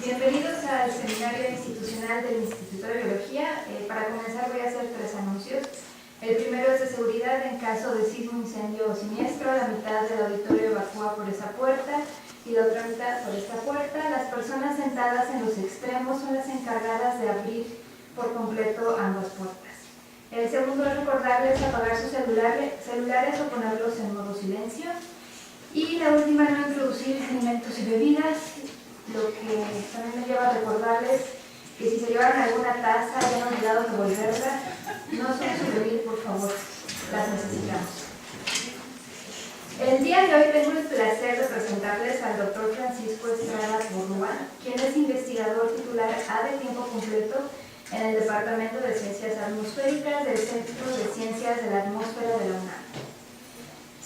Bienvenidos al seminario institucional del Instituto de Biología. Para comenzar voy a hacer 3 anuncios. El primero es de seguridad en caso de sismo, incendio o siniestro. La mitad del auditorio evacúa por esa puerta y la otra mitad por esta puerta. Las personas sentadas en los extremos son las encargadas de abrir por completo ambas puertas. El segundo es recordarles apagar sus celulares o ponerlos en modo silencio. Y la última, no introducir alimentos y bebidas, lo que también me lleva a recordarles que si se llevaron alguna taza y han olvidado devolverla, no son souvenir, por favor, las necesitamos. El día de hoy tengo el placer de presentarles al Dr. Francisco Estrada Porrúa, quien es investigador titular de tiempo completo en el Departamento de Ciencias Atmosféricas del Centro de Ciencias de la Atmósfera de la UNAM.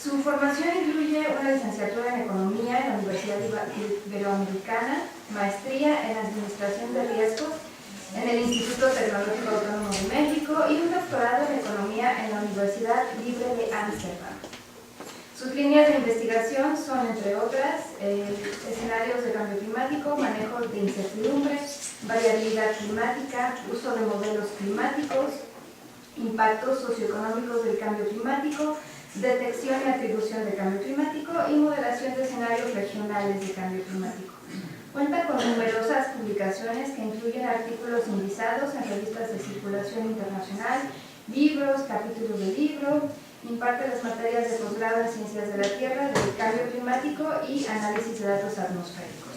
Su formación incluye una licenciatura en Economía en la Universidad Iberoamericana, maestría en Administración de Riesgos en el Instituto Tecnológico Autónomo de México y un doctorado en Economía en la Universidad Libre de Ámsterdam. Sus líneas de investigación son, entre otras, escenarios de cambio climático, manejo de incertidumbre, variabilidad climática, uso de modelos climáticos, impactos socioeconómicos del cambio climático, detección y atribución de cambio climático y modelación de escenarios regionales de cambio climático. Cuenta con numerosas publicaciones que incluyen artículos indizados en revistas de circulación internacional, libros, capítulos de libro, imparte las materias de posgrado en Ciencias de la Tierra, del Cambio Climático y Análisis de Datos Atmosféricos.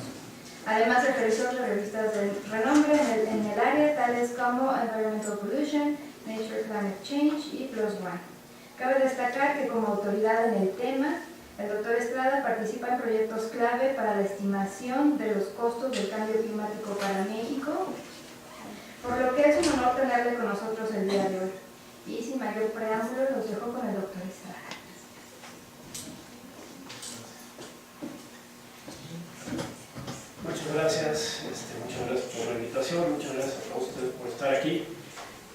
Además, es revisor de revistas de renombre en el área, tales como Environmental Pollution, Nature Climate Change y PLOS ONE. Cabe destacar que como autoridad en el tema, el Dr. Estrada participa en proyectos clave para la estimación de los costos del cambio climático para México, por lo que es un honor tenerle con nosotros el día de hoy. Y sin mayor preámbulo, los dejo con el Dr. Estrada. Muchas gracias por la invitación, muchas gracias a ustedes por estar aquí.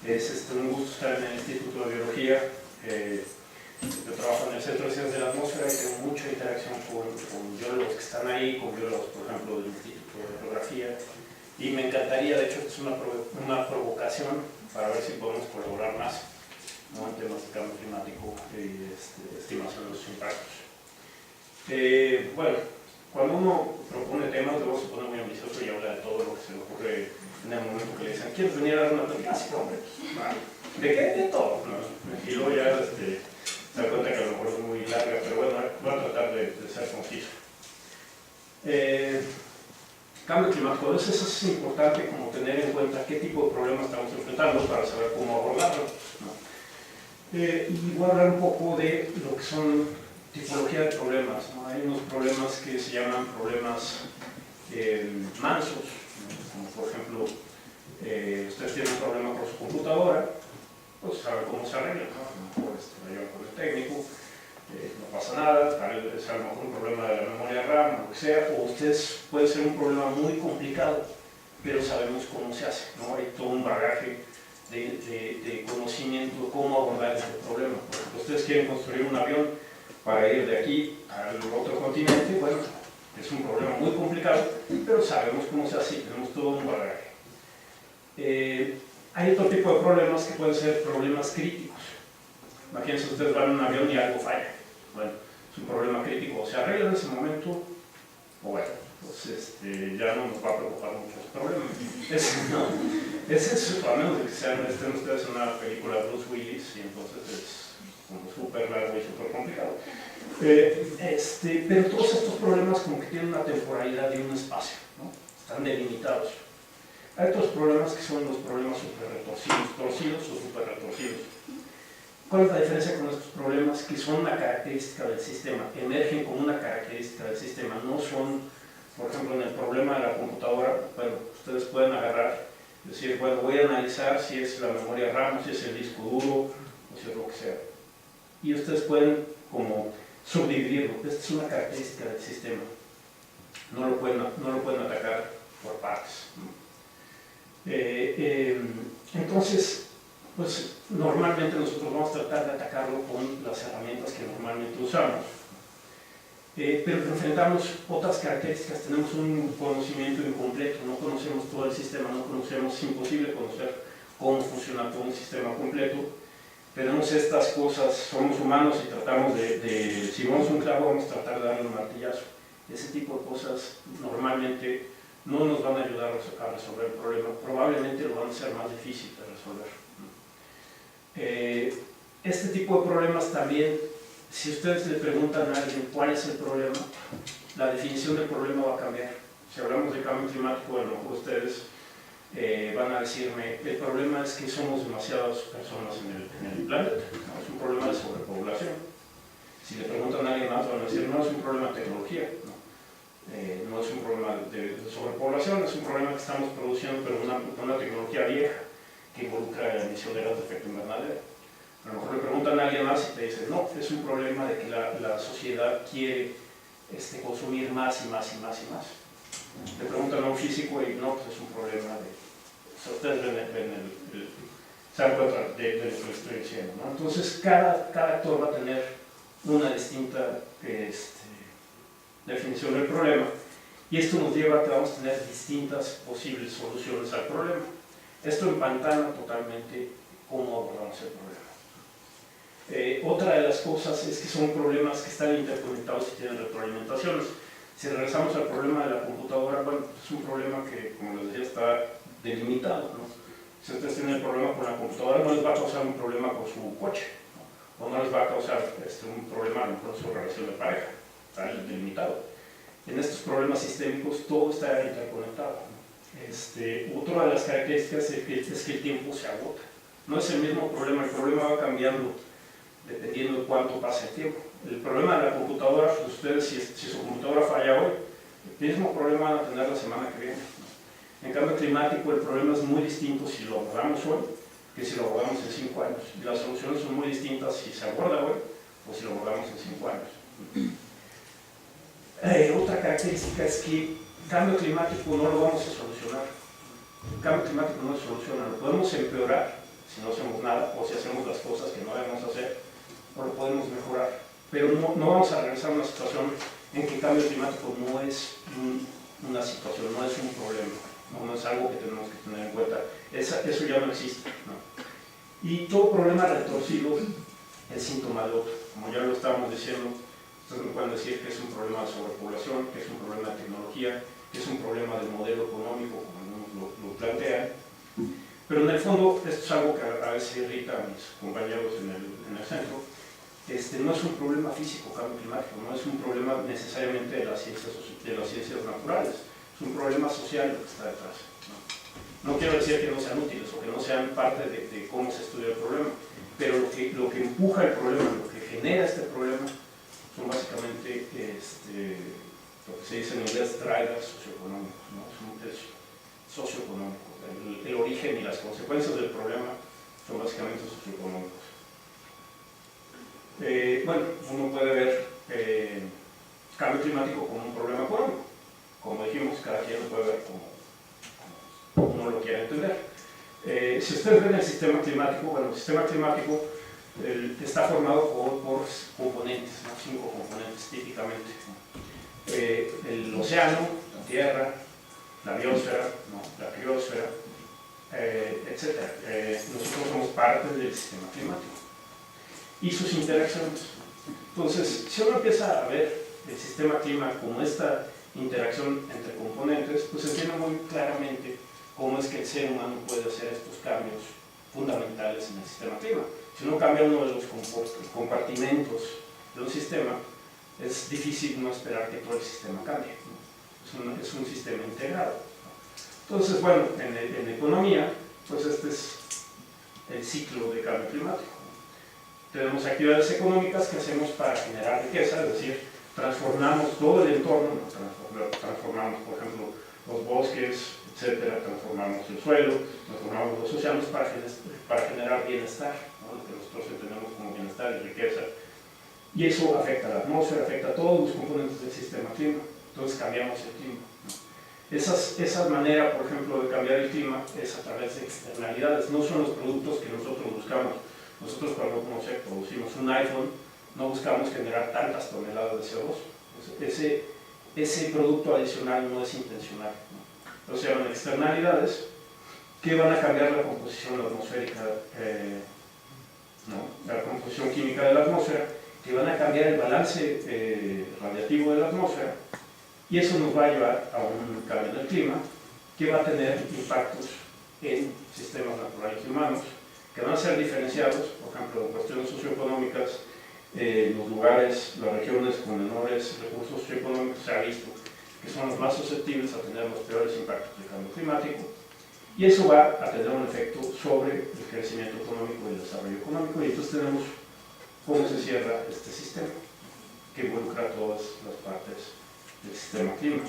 Es un gusto estar en el Instituto de Biología. Yo trabajo en el Centro de Ciencias de la Atmósfera y tengo mucha interacción con biólogos que están ahí, con biólogos, por ejemplo, del Instituto de Geografía. Y me encantaría, de hecho, es una provocación para ver si podemos colaborar más, ¿no?, en temas de cambio climático y estimación de los impactos. Bueno, cuando uno propone temas, luego se pone muy ambicioso y habla de todo lo que se le ocurre en el momento que le dicen ¿quieres venir a dar una presentación? Hombre, vale. ¿De qué? De todo, ¿no? Y luego ya se da cuenta que a lo mejor es muy larga, pero bueno, voy a tratar de ser conciso. Cambio climático, entonces eso es importante como tener en cuenta qué tipo de problemas estamos enfrentando para saber cómo abordarlo, ¿no? Y voy a hablar un poco de lo que son tipología de problemas, ¿no? Hay unos problemas que se llaman problemas mansos, ¿no? Como por ejemplo, ustedes tienen un problema con su computadora, pues saben cómo se arregla, ¿no? A lo mejor la llevan con el técnico, no pasa nada, tal vez es a lo mejor un problema de la memoria RAM, o lo que sea, o ustedes puede ser un problema muy complicado, pero sabemos cómo se hace, ¿no? Hay todo un bagaje de conocimiento de cómo abordar este problema. Por ejemplo, ustedes quieren construir un avión para ir de aquí al otro continente, bueno, es un problema muy complicado, pero sabemos cómo se hace, tenemos todo un bagaje. Hay otro tipo de problemas que pueden ser problemas críticos. Imagínense, ustedes van en un avión y algo falla. Bueno, es un problema crítico, o se arregla en ese momento, o bueno, pues ya no nos va a preocupar mucho ese problema. Ese es, al menos de que estén ustedes en una película de Bruce Willis, y entonces es como súper largo y súper complicado. Pero todos estos problemas como que tienen una temporalidad y un espacio, ¿no? Están delimitados. Hay otros problemas que son los problemas super retorcidos, torcidos o super retorcidos. ¿Cuál es la diferencia con estos problemas? Que son una característica del sistema, emergen como una característica del sistema, no son, por ejemplo, en el problema de la computadora, bueno, ustedes pueden agarrar, decir, bueno, voy a analizar si es la memoria RAM, si es el disco duro, o si es lo que sea. Y ustedes pueden como subdividirlo, esta es una característica del sistema, no lo pueden atacar por partes, ¿no? Entonces, pues normalmente nosotros vamos a tratar de atacarlo con las herramientas que normalmente usamos. pero enfrentamos otras características, tenemos un conocimiento incompleto, no conocemos todo el sistema, no conocemos, es imposible conocer cómo funciona todo un sistema completo. Tenemos estas cosas, somos humanos y tratamos si vemos un clavo vamos a tratar de darle un martillazo. Ese tipo de cosas normalmente no nos van a ayudar a resolver el problema, probablemente lo van a hacer más difícil de resolver. Este tipo de problemas también, si ustedes le preguntan a alguien cuál es el problema, la definición del problema va a cambiar. Si hablamos de cambio climático, a lo mejor ustedes van a decirme, el problema es que somos demasiadas personas en el planeta, ¿no? Es un problema de sobrepoblación. Si le preguntan a alguien más, van a decir, no es un problema de tecnología, ¿no? No es un problema de sobrepoblación, es un problema que estamos produciendo, pero una tecnología vieja que involucra la emisión de gases de efecto invernadero. A lo mejor le preguntan a alguien más y te dicen, no, es un problema de que la sociedad quiere consumir más y más y más y más. Le preguntan a un físico y no, pues es un problema de... O sea, ustedes se dan cuenta de lo que estoy diciendo, ¿no? Entonces, cada actor va a tener una distinta definición del problema y esto nos lleva a que vamos a tener distintas posibles soluciones al problema. Esto empantana totalmente cómo abordamos el problema. Otra de las cosas es que son problemas que están interconectados y tienen retroalimentaciones. Si regresamos al problema de la computadora, bueno, es un problema que, como les decía, está delimitado, ¿no? Si ustedes tienen el problema con la computadora, no les va a causar un problema con su coche, ¿no? O no les va a causar un problema con su relación de pareja, está delimitado. En estos problemas sistémicos todo está interconectado, ¿no? Otra de las características es que el tiempo se agota. No es el mismo problema, el problema va cambiando dependiendo de cuánto pasa el tiempo. El problema de la computadora, pues ustedes, si su computadora falla hoy, el mismo problema van a tener la semana que viene. En cambio climático, el problema es muy distinto si lo abordamos hoy que si lo abordamos en 5 años. Y las soluciones son muy distintas si se aborda hoy o si lo abordamos en 5 años. Otra característica es que el cambio climático no lo vamos a solucionar. El cambio climático no se soluciona, lo podemos empeorar si no hacemos nada o si hacemos las cosas que no debemos hacer, o lo podemos mejorar. Pero no vamos a regresar a una situación en que el cambio climático no es una situación, no es un problema, no es algo que tenemos que tener en cuenta. Eso ya no existe, ¿no? Y todo problema retorcido es síntoma de otro. Como ya lo estábamos diciendo, ustedes me pueden decir que es un problema de sobrepoblación, que es un problema de tecnología, que es un problema del modelo económico, como algunos lo plantean. Pero en el fondo, esto es algo que a veces irrita a mis compañeros en el centro. No es un problema físico, cambio climático, no es un problema necesariamente de las ciencias naturales, es un problema social lo que está detrás. No quiero decir que no sean útiles o que no sean parte de cómo se estudia el problema, pero lo que empuja el problema, lo que genera este problema, son básicamente lo que se dice en inglés drivers socioeconómicos, ¿no? Es socioeconómico. El origen y las consecuencias del problema son básicamente socioeconómicos. Bueno, uno puede ver cambio climático como un problema económico. Como dijimos, cada quien lo puede ver como uno lo quiera entender. Si ustedes ven el sistema climático, bueno, el sistema climático está formado por componentes, ¿no? 5 componentes típicamente. El océano, la tierra, la biosfera, ¿no? La criosfera, etc. Nosotros somos parte del sistema climático y sus interacciones. Entonces, si uno empieza a ver el sistema clima como esta interacción entre componentes, pues se entiende muy claramente cómo es que el ser humano puede hacer estos cambios fundamentales en el sistema clima. Si uno cambia uno de los compartimentos de un sistema, es difícil no esperar que todo el sistema cambie, ¿no? Es un sistema integrado. Entonces, bueno, en economía, pues este es el ciclo de cambio climático. Tenemos actividades económicas que hacemos para generar riqueza, es decir, transformamos todo el entorno, transformamos, por ejemplo, los bosques, etcétera, transformamos el suelo, transformamos los océanos para generar bienestar, ¿no? Lo que nosotros entendemos como bienestar y riqueza. Y eso afecta a la atmósfera, afecta a todos los componentes del sistema clima. Entonces cambiamos el clima, ¿no? Esa manera, por ejemplo, de cambiar el clima es a través de externalidades, no son los productos que nosotros buscamos. Nosotros cuando, no sé, producimos un iPhone, no buscamos generar tantas toneladas de CO2, Entonces, ese producto adicional no es intencional, ¿no? O sea, son externalidades que van a cambiar la composición atmosférica, ¿no? La composición química de la atmósfera, que van a cambiar el balance radiativo de la atmósfera, y eso nos va a llevar a un cambio en el clima que va a tener impactos en sistemas naturales y humanos, que van a ser diferenciados, por ejemplo, en cuestiones socioeconómicas. Los lugares, las regiones con menores recursos socioeconómicos se ha visto que son los más susceptibles a tener los peores impactos del cambio climático, y eso va a tener un efecto sobre el crecimiento económico y el desarrollo económico, y entonces tenemos cómo se cierra este sistema que involucra a todas las partes del sistema clima.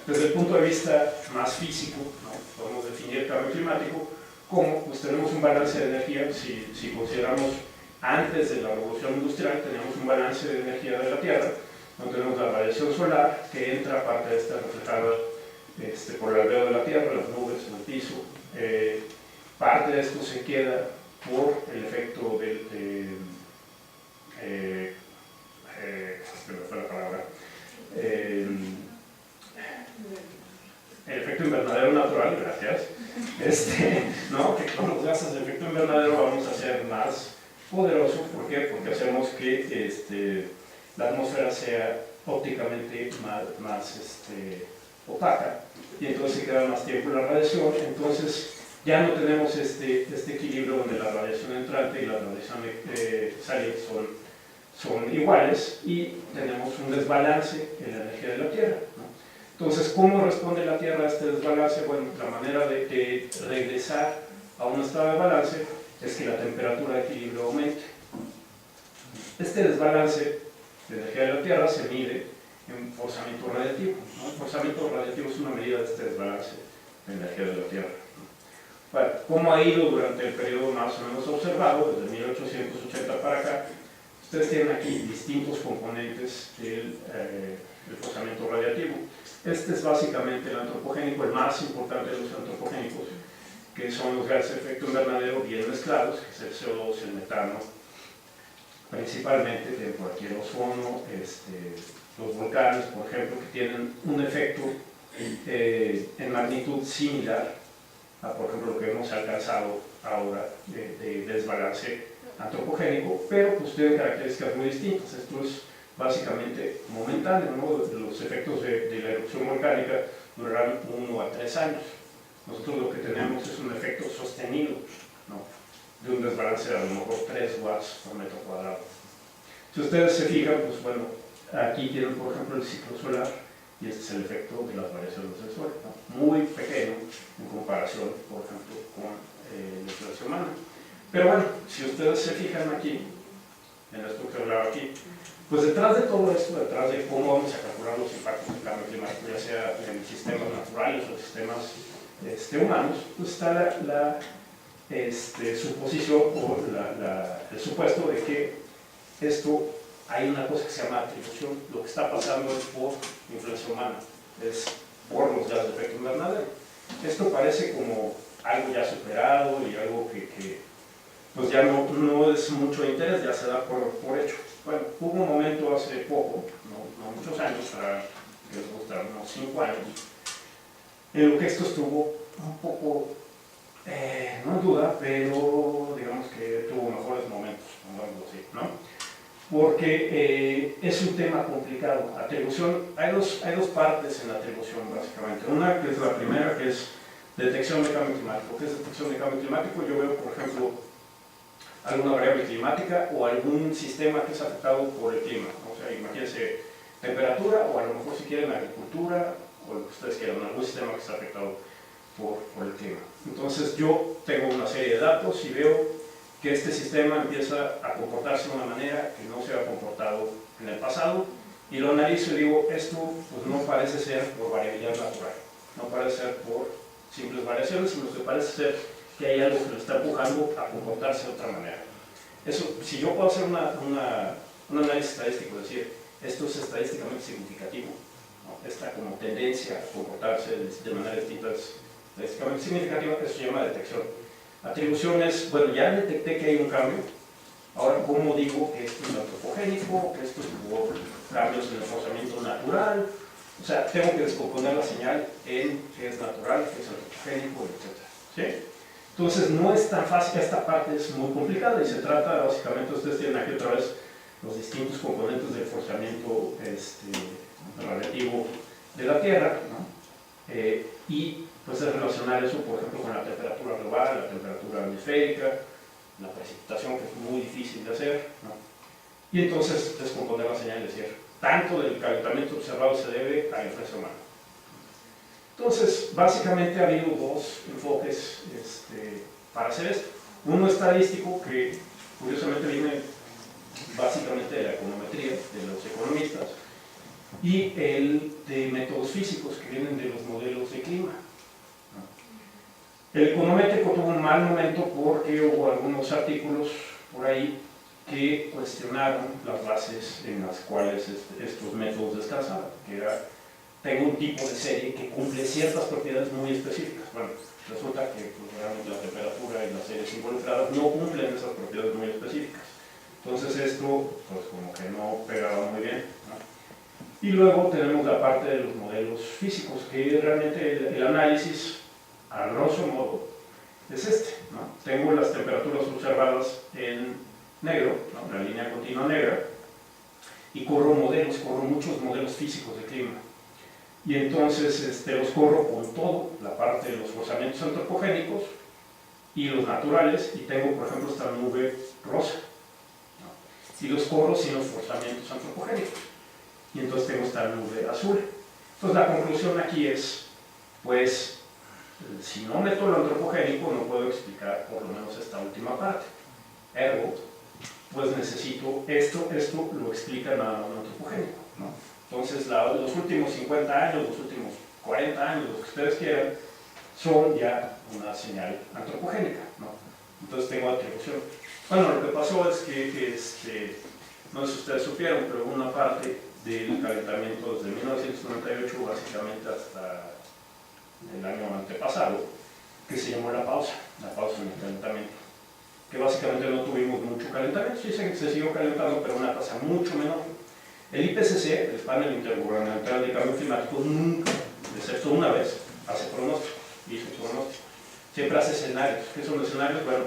Desde el punto de vista más físico, ¿no? Podemos definir el cambio climático como, pues tenemos un balance de energía. Si consideramos antes de la revolución industrial, tenemos un balance de energía de la Tierra, donde tenemos la radiación solar que entra, parte de esta reflejada por el albedo de la Tierra, las nubes en el piso. Parte de esto se queda por el efecto el efecto invernadero natural, gracias, ¿no? Que con los gases de efecto invernadero vamos a ser más poderosos. ¿Por qué? Porque hacemos que la atmósfera sea ópticamente más opaca, y entonces se queda más tiempo la radiación. Entonces ya no tenemos este equilibrio donde la radiación entrante y la radiación saliente son iguales, y tenemos un desbalance en la energía de la Tierra, ¿no? Entonces, ¿cómo responde la Tierra a este desbalance? Bueno, la manera de regresar a un estado de balance es que la temperatura de equilibrio aumente. Este desbalance de energía de la Tierra se mide en forzamiento radiativo, ¿no? El forzamiento radiativo es una medida de este desbalance de energía de la Tierra. Bueno, ¿cómo ha ido durante el periodo más o menos observado, desde 1880 para acá? Ustedes tienen aquí distintos componentes del forzamiento radiativo. Este es básicamente el antropogénico, el más importante de los antropogénicos, que son los gases de efecto invernadero bien mezclados, que es el CO2 y el metano, principalmente. Tienen por aquí el ozono, los volcanes, por ejemplo, que tienen un efecto en magnitud similar a, por ejemplo, lo que hemos alcanzado ahora de desbalance antropogénico, pero pues tienen características muy distintas. Esto es básicamente momentáneo, ¿no? Los efectos de la erupción volcánica durarán 1 a 3 años. Nosotros lo que tenemos es un efecto sostenido, ¿no? De un desbalance de a lo mejor 3 watts por metro cuadrado. Si ustedes se fijan, pues bueno, aquí tienen por ejemplo el ciclo solar, y este es el efecto de las variaciones del Sol, ¿no? Muy pequeño en comparación, por ejemplo, con la influencia humana. Pero bueno, si ustedes se fijan aquí, en esto que hablaba aquí, pues detrás de todo esto, detrás de cómo vamos a calcular los impactos del cambio climático, ya sea en sistemas naturales o sistemas humanos, pues está la suposición o el supuesto de que hay una cosa que se llama atribución. Lo que está pasando es por influencia humana, es por los gases de efecto invernadero. Esto parece como algo ya superado y algo que pues ya no es mucho interés, ya se da por hecho. Bueno, hubo un momento hace poco, no muchos años, que les gustaron unos 5 años, en lo que esto estuvo un poco, no en duda, pero digamos que tuvo mejores momentos, pongámoslo así, ¿no? Porque es un tema complicado. Atribución, hay dos partes en la atribución, básicamente. Una que es la primera, que es detección de cambio climático. ¿Qué es detección de cambio climático? Yo veo, por ejemplo, alguna variable climática o algún sistema que es afectado por el clima. O sea, imagínense temperatura, o a lo mejor si quieren agricultura, o lo que ustedes quieran, algún sistema que está afectado por el clima. Entonces yo tengo una serie de datos y veo que este sistema empieza a comportarse de una manera que no se ha comportado en el pasado, y lo analizo y digo, esto pues no parece ser por variabilidad natural, no parece ser por simples variaciones, sino que parece ser que hay algo que lo está empujando a comportarse de otra manera. Eso, si yo puedo hacer un análisis estadístico, es decir, esto es estadísticamente significativo, ¿no? Esta como tendencia a comportarse de manera distinta es estadísticamente significativa, eso se llama detección. Atribución es, bueno, ya detecté que hay un cambio, ahora cómo digo que esto es antropogénico, que esto es por cambios en el forzamiento natural. O sea, tengo que descomponer la señal en qué es natural, qué es antropogénico, etc. ¿Sí? Entonces no es tan fácil, esta parte es muy complicada y se trata básicamente, ustedes tienen aquí otra vez los distintos componentes del forzamiento radiativo de la Tierra, ¿no? Y pues es relacionar eso, por ejemplo, con la temperatura global, la temperatura atmosférica, la precipitación, que es muy difícil de hacer, ¿no? Y entonces descomponer la señal y decir, tanto del calentamiento observado se debe a la influencia humana. Entonces, básicamente ha habido dos enfoques para hacer esto. Uno estadístico, que curiosamente viene básicamente de la econometría, de los economistas, y el de métodos físicos, que vienen de los modelos de clima. El econométrico tuvo un mal momento porque hubo algunos artículos por ahí que cuestionaron las bases en las cuales estos métodos descansaban, que era, tengo un tipo de serie que cumple ciertas propiedades muy específicas. Bueno, resulta que pues, la temperatura y las series involucradas no cumplen esas propiedades muy específicas. Entonces esto, pues como que no pegaba muy bien, ¿no? Y luego tenemos la parte de los modelos físicos, que realmente el análisis, a grosso modo, es ¿no? Tengo las temperaturas observadas en negro, ¿no? Una línea continua negra, y corro muchos modelos físicos de clima. Y entonces los corro con todo, la parte de los forzamientos antropogénicos y los naturales, y tengo, por ejemplo, esta nube rosa, ¿no? Y los corro sin los forzamientos antropogénicos. Y entonces tengo esta nube azul. Entonces la conclusión aquí es, pues, si no meto lo antropogénico, no puedo explicar por lo menos esta última parte. Ergo, pues necesito esto lo explica nada más lo antropogénico, ¿no? Entonces los últimos 50 años, los últimos 40 años, los que ustedes quieran, son ya una señal antropogénica, ¿no? Entonces tengo atribución. Bueno, lo que pasó es que no sé si ustedes supieron, pero una parte del calentamiento desde 1998 básicamente hasta el año antepasado, que se llamó la pausa en el calentamiento, que básicamente no tuvimos mucho calentamiento, sí se siguió calentando, pero a una tasa mucho menor. El IPCC, el Panel Intergubernamental de Cambio Climático, nunca, excepto una vez, hace pronóstico, hizo pronóstico. Siempre hace escenarios. ¿Qué son escenarios? Bueno,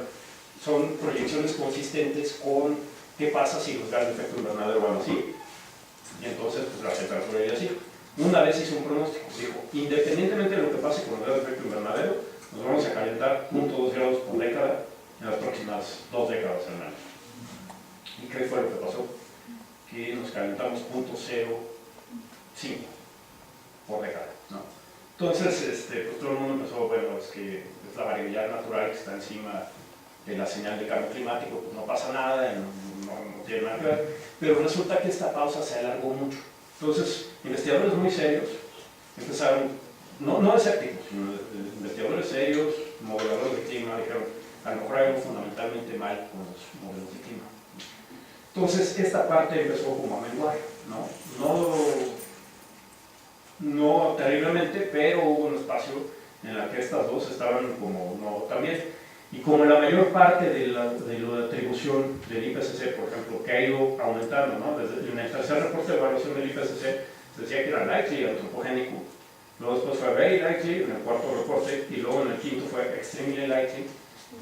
son proyecciones consistentes con qué pasa si los gases de efecto invernadero van así, y entonces pues, la temperatura iría así. Una vez hizo un pronóstico, dijo, independientemente de lo que pase con los gases de efecto invernadero, nos vamos a calentar 0.2 grados por década en las próximas 2 décadas al menos. ¿Y qué fue lo que pasó? Que nos calentamos 0.05 por década, ¿no? Entonces, pues todo el mundo empezó, bueno, es que es la variabilidad natural que está encima de la señal de cambio climático, pues no pasa nada, no tiene nada que ver, pero resulta que esta pausa se alargó mucho. Entonces, investigadores muy serios empezaron, no escépticos, sino investigadores serios, modeladores de clima, dijeron, a lo mejor hay algo fundamentalmente mal con los modelos de clima. Entonces, esta parte empezó como a menguar, no terriblemente, pero hubo un espacio en el que estas dos estaban como no tan bien. Y como la mayor parte de la atribución del IPCC, por ejemplo, que ha ido aumentando, ¿no? Desde, en el tercer reporte de evaluación del IPCC se decía que era likely antropogénico, luego después fue very likely en el cuarto reporte, y luego en el quinto fue extremely likely,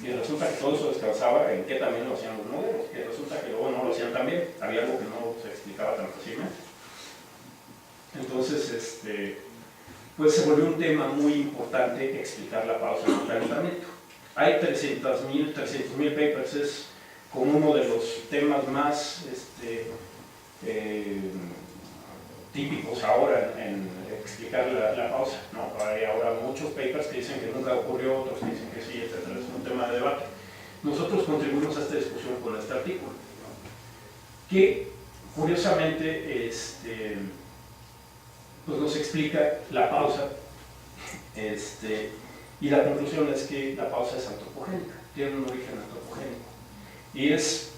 y resulta que todo eso descansaba en que también lo hacían los modelos, y resulta que luego no lo hacían tan bien, había algo que no se explicaba tan fácilmente. Entonces, pues se volvió un tema muy importante explicar la pausa en el calentamiento. Hay 300.000 papers, es como uno de los temas más típicos ahora en explicar la pausa, ¿no? Hay ahora muchos papers que dicen que nunca ocurrió, otros que dicen que sí, etc. Es un tema de debate. Nosotros contribuimos a esta discusión con este artículo, ¿no? Que curiosamente pues nos explica la pausa, y la conclusión es que la pausa es antropogénica, tiene un origen antropogénico. Y es,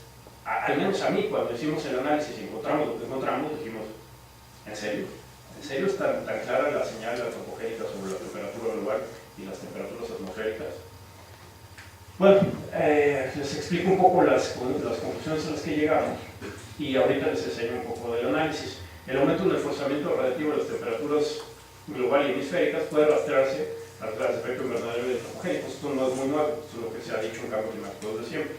al menos a mí, cuando hicimos el análisis y encontramos lo que encontramos, dijimos, ¿en serio? ¿En serio es tan clara la señal antropogénica sobre la temperatura global y las temperaturas atmosféricas? Bueno, les explico un poco las conclusiones a las que llegamos y ahorita les enseño un poco del análisis. el aumento en el forzamiento radiativo de las temperaturas global y hemisféricas puede rastrearse a las efectos invernadero y antropogénicos. Esto no es muy nuevo, esto es lo que se ha dicho en cambio climático desde siempre.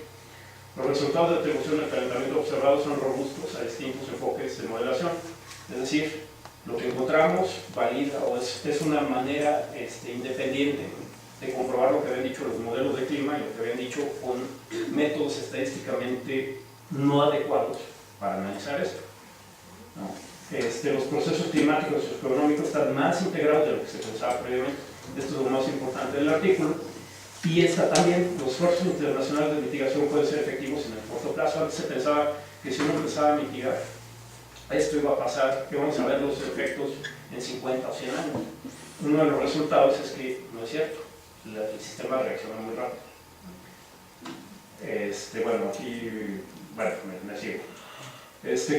Los resultados de atribución del calentamiento observado son robustos a distintos enfoques de modelación, es decir, lo que encontramos valida o es una manera independiente de comprobar lo que habían dicho los modelos de clima y lo que habían dicho con métodos estadísticamente no adecuados para analizar esto, ¿no? Los procesos climáticos y socioeconómicos están más integrados de lo que se pensaba previamente. Esto es lo más importante del artículo. Y también, los esfuerzos internacionales de mitigación pueden ser efectivos en el corto plazo. Antes se pensaba que si uno empezaba a mitigar, esto iba a pasar, que vamos a ver los efectos en 50 o 100 años. Uno de los resultados es que no es cierto, el sistema reacciona muy rápido. Bueno, aquí, me sigo.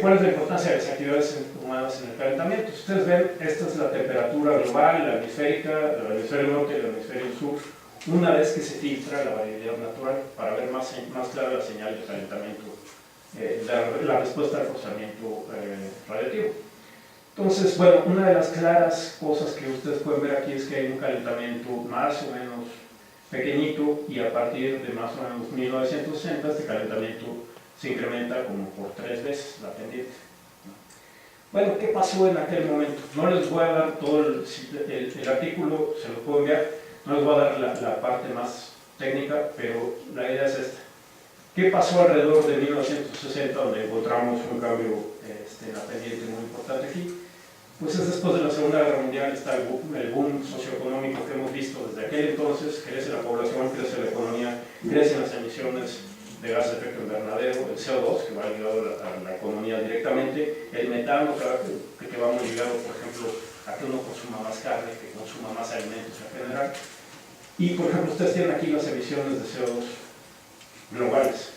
¿Cuál es la importancia de las actividades humanas en el calentamiento? Si ustedes ven, esta es la temperatura global, la hemisférica, el hemisferio norte y el hemisferio sur, una vez que se filtra la variabilidad natural para ver más clara la señal de calentamiento, la respuesta al forzamiento radiativo. Entonces, bueno, una de las claras cosas que ustedes pueden ver aquí es que hay un calentamiento más o menos pequeñito y a partir de más o menos 1960 este calentamiento se incrementa como por 3 veces la pendiente. Bueno, ¿qué pasó en aquel momento? No les voy a dar todo el artículo, se lo puedo enviar, no les voy a dar la parte más técnica, pero la idea es esta. ¿Qué pasó alrededor de 1960, donde encontramos un cambio en la pendiente muy importante aquí? Pues es después de la Segunda Guerra Mundial, está el boom socioeconómico que hemos visto desde aquel entonces, crece la población, crece la economía, crecen las emisiones de gases de efecto invernadero, el CO2, que va ligado a la economía directamente, el metano, que va muy ligado, por ejemplo, a que uno consuma más carne, que consuma más alimentos en general. Y, por ejemplo, ustedes tienen aquí las emisiones de CO2 globales.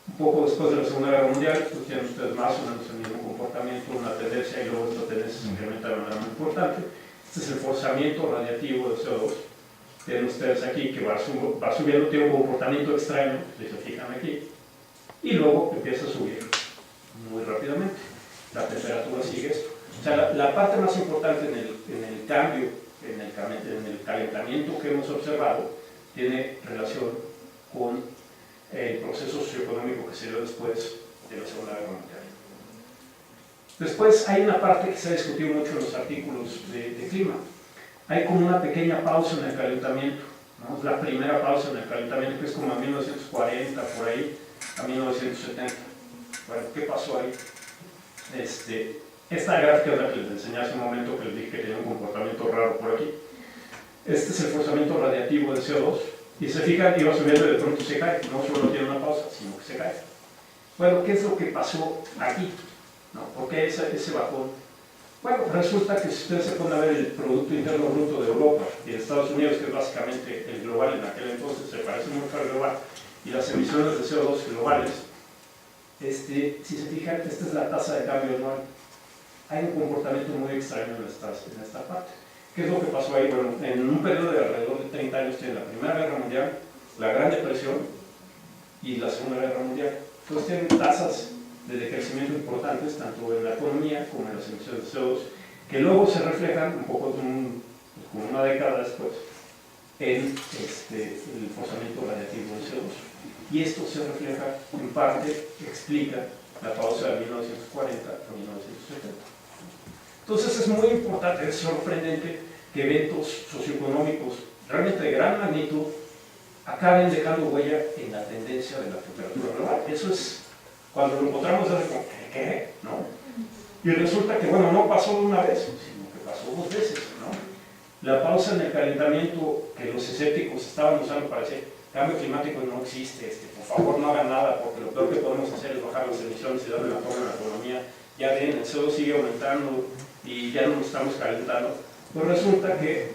Un poco después de la Segunda Guerra Mundial, pues tienen ustedes más o menos el mismo comportamiento, una tendencia, y luego esta tendencia se incrementa de manera muy importante. Este es el forzamiento radiativo de CO2. Tienen ustedes aquí que va subiendo, tiene un comportamiento extraño, si se fijan aquí, y luego empieza a subir muy rápidamente. La temperatura sigue esto. O sea, la parte más importante en el cambio, en el calentamiento que hemos observado, tiene relación con el proceso socioeconómico que se dio después de la Segunda Guerra Mundial. Después hay una parte que se ha discutido mucho en los artículos de clima. Hay como una pequeña pausa en el calentamiento, ¿no? Es la primera pausa en el calentamiento, que es como a 1940, por ahí, a 1970. Bueno, ¿qué pasó ahí? Esta gráfica es la que les enseñé hace un momento, que les dije que tenía un comportamiento raro por aquí. Este es el forzamiento radiativo de CO2, y se fijan, iba subiendo y de pronto se cae, no solo tiene una pausa, sino que se cae. Bueno, ¿qué es lo que pasó aquí? ¿No? ¿Por qué ese bajón? Bueno, resulta que si ustedes se ponen a ver el Producto Interno Bruto de Europa y de Estados Unidos, que es básicamente el global en aquel entonces, se parece mucho al global, y las emisiones de CO2 globales, si se fijan, esta es la tasa de cambio anual. Hay un comportamiento muy extraño en esta parte. ¿Qué es lo que pasó ahí? Bueno, en un periodo de alrededor de 30 años tiene la Primera Guerra Mundial, la Gran Depresión y la Segunda Guerra Mundial. Entonces tienen tasas de decrecimiento importantes, tanto en la economía como en las emisiones de CO2, que luego se reflejan un poco como una década después en el forzamiento radiativo de CO2. Y esto se refleja, en parte, explica la pausa de 1940 a 1970. Entonces es muy importante, es sorprendente que eventos socioeconómicos realmente de gran magnitud acaben dejando huella en la tendencia de la temperatura global. Eso es, cuando lo encontramos, es como, ¿qué? ¿No? Y resulta que, bueno, no pasó una vez, sino que pasó 2 veces, ¿no? La pausa en el calentamiento que los escépticos estaban usando para decir, cambio climático no existe, por favor no hagan nada, porque lo peor que podemos hacer es bajar las emisiones y darle la torre a la economía. Ya ven, el CO2 sigue aumentando y ya no nos estamos calentando. Pues resulta que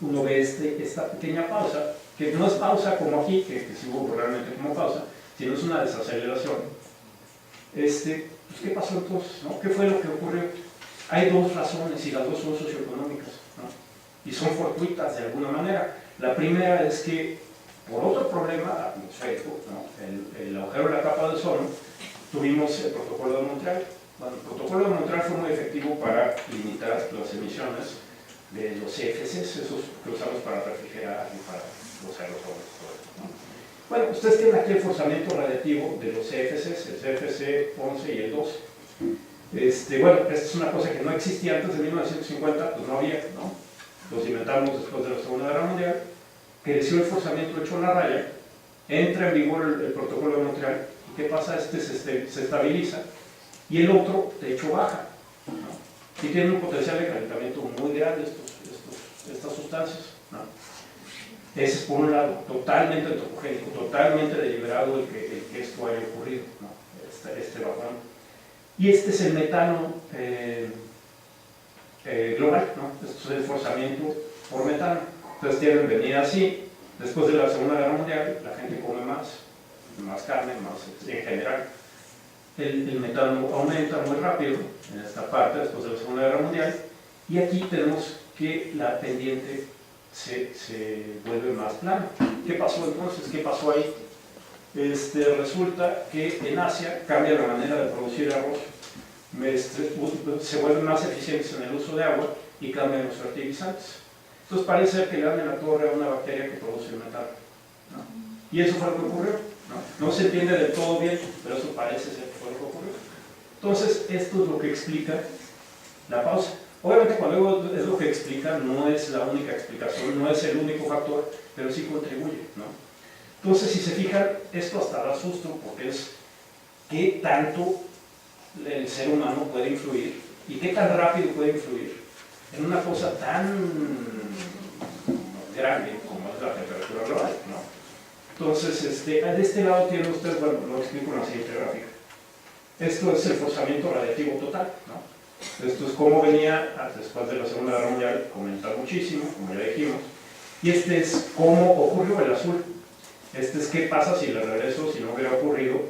uno ve esta pequeña pausa, que no es pausa como aquí, que sí hubo realmente como pausa, sino es una desaceleración. Pues, ¿qué pasó entonces? ¿No? ¿Qué fue lo que ocurrió? Hay 2 razones y las 2 son socioeconómicas, ¿no? Y son fortuitas de alguna manera. La primera es que, por otro problema atmosférico, ¿no? el agujero de la capa de ozono, tuvimos el protocolo de Montreal. Bueno, el protocolo de Montreal fue muy efectivo para limitar las emisiones de los CFCs, esos que usamos para refrigerar y para los aerosoles, todo eso, ¿no? Bueno, ustedes tienen aquí el forzamiento radiativo de los CFCs, el CFC 11 y el 12. Bueno, esta es una cosa que no existía antes de 1950, pues no había, ¿no? Los inventamos después de la Segunda Guerra Mundial, creció el forzamiento hecho en la raya, entra en vigor el protocolo de Montreal, y ¿qué pasa? Se estabiliza, y el otro, de hecho, baja, ¿no? Y tienen un potencial de calentamiento muy grande estas sustancias, ¿no? Ese es por un lado, totalmente antropogénico, totalmente deliberado el que esto haya ocurrido, ¿no? Este bajón. Y este es el metano global, ¿no? Esto es el forzamiento por metano. Entonces tienen venida así, después de la Segunda Guerra Mundial, la gente come más carne, más en general. El metano aumenta muy rápido en esta parte después de la Segunda Guerra Mundial, y aquí tenemos que la pendiente se vuelve más plana. ¿Qué pasó entonces? ¿Qué pasó ahí? Resulta que en Asia cambia la manera de producir arroz, se vuelven más eficientes en el uso de agua y cambian los fertilizantes. Entonces parece ser que le dan en la torre a una bacteria que produce el metano, ¿no? Y eso fue lo que ocurrió, ¿no? No se entiende del todo bien, pero eso parece ser que fue lo que ocurrió. Entonces esto es lo que explica la pausa. Obviamente cuando digo es lo que explica, no es la única explicación, no es el único factor, pero sí contribuye, ¿no? Entonces, si se fijan, esto hasta da susto, porque es qué tanto el ser humano puede influir y qué tan rápido puede influir en una cosa tan grande como es la temperatura global, ¿no? Entonces, de este lado tienen ustedes, bueno, lo explico en la siguiente gráfica. Esto es el forzamiento radiativo total, ¿no? Esto es cómo venía después de la Segunda Guerra Mundial, aumentar muchísimo, como ya dijimos, y este es cómo ocurrió el azul. Este es qué pasa si le regreso, si no hubiera ocurrido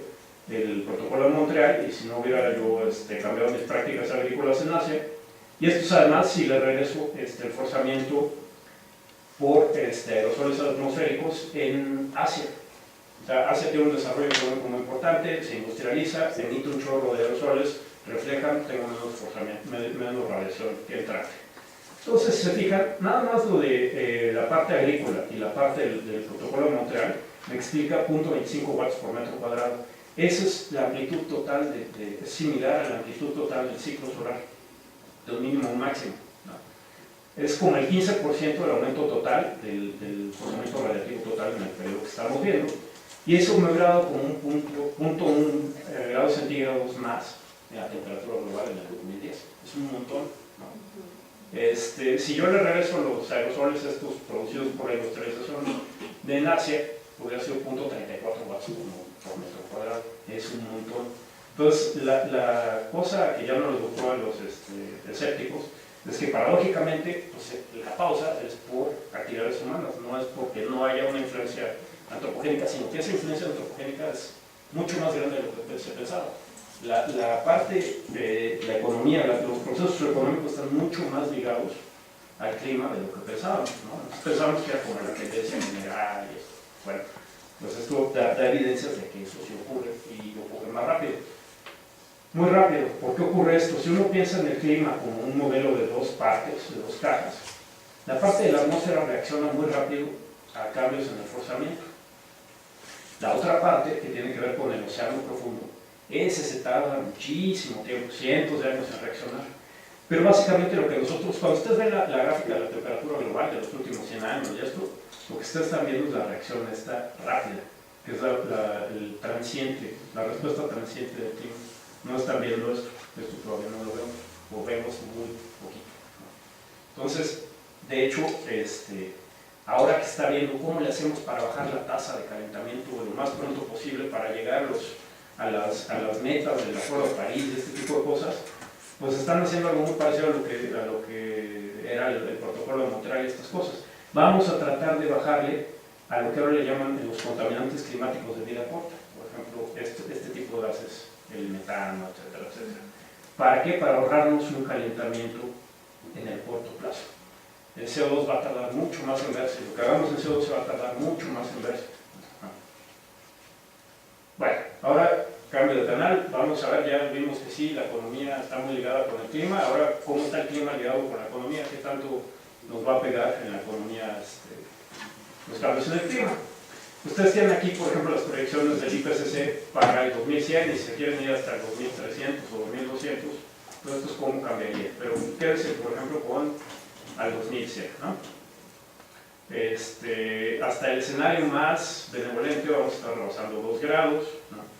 el protocolo de Montreal y si no hubiera yo cambiado mis prácticas agrícolas en Asia. Y esto es además si le regreso el forzamiento por aerosoles atmosféricos en Asia. O sea, Asia tiene un desarrollo económico muy importante, se industrializa, se emite un chorro de aerosoles, reflejan, tengo menos forzamiento, menos radiación que el traje. Entonces, si se fijan, nada más lo de la parte agrícola y la parte del protocolo de Montreal me explica 0.25 watts por metro cuadrado. Esa es la amplitud total, es similar a la amplitud total del ciclo solar, de un mínimo a un máximo, ¿no? Es como el 15% del aumento total del forzamiento radiativo total en el periodo que estamos viendo, y eso me hubiera dado como un 1 grados centígrados más en la temperatura global en el 2010. Es un montón, ¿no? Si yo le regreso los aerosoles estos producidos por la industrialización de Asia, hubiera sido 0.34 watts por metro cuadrado. Es un montón. Entonces, la cosa que ya no les gustó a los escépticos es que paradójicamente pues, la pausa es por actividades humanas, no es porque no haya una influencia antropogénica, sino que esa influencia antropogénica es mucho más grande de lo que se pensaba. La parte de la economía, los procesos económicos están mucho más ligados al clima de lo que pensábamos, ¿no? Pensábamos que era como la tendencia mineral y esto. Bueno, pues esto da evidencias de que eso sí ocurre y ocurre más rápido. Muy rápido. ¿Por qué ocurre esto? Si uno piensa en el clima como un modelo de dos partes, de dos cajas, la parte de la atmósfera reacciona muy rápido a cambios en el forzamiento. La otra parte, que tiene que ver con el océano profundo, ese se tarda muchísimo tiempo, cientos de años en reaccionar. Pero básicamente lo que nosotros, cuando ustedes ven la gráfica de la temperatura global de los últimos 100 años y esto, lo que ustedes están viendo es la reacción esta rápida, que es el transiente, la respuesta transiente del clima. No están viendo esto todavía no lo vemos, o vemos muy poquito, ¿no? Entonces, de hecho, ahora que está viendo cómo le hacemos para bajar la tasa de calentamiento lo más pronto posible para llegar a las metas del Acuerdo de París, de este tipo de cosas, pues están haciendo algo muy parecido a lo que era el protocolo de Montreal y estas cosas. Vamos a tratar de bajarle a lo que ahora le llaman los contaminantes climáticos de vida corta, por ejemplo, este tipo de gases, el metano, etcétera, etcétera. ¿Para qué? Para ahorrarnos un calentamiento en el corto plazo. El CO2 va a tardar mucho más en verse, lo que hagamos en CO2 se va a tardar mucho más en verse. Bueno, ahora cambio de canal, vamos vamos a ver, ya vimos que sí, la economía está muy ligada con el clima. Ahora, ¿cómo está el clima ligado con la economía? ¿Qué tanto nos va a pegar en la economía los cambios en el clima? Ustedes tienen aquí, por ejemplo, las proyecciones del IPCC para el 2100 y si se quieren ir hasta el 2300 o 2200, pues esto es cómo cambiaría. Pero quédense, por ejemplo, con al 2100, ¿no? Hasta el escenario más benevolente vamos a estar rebasando 2 grados, ¿no?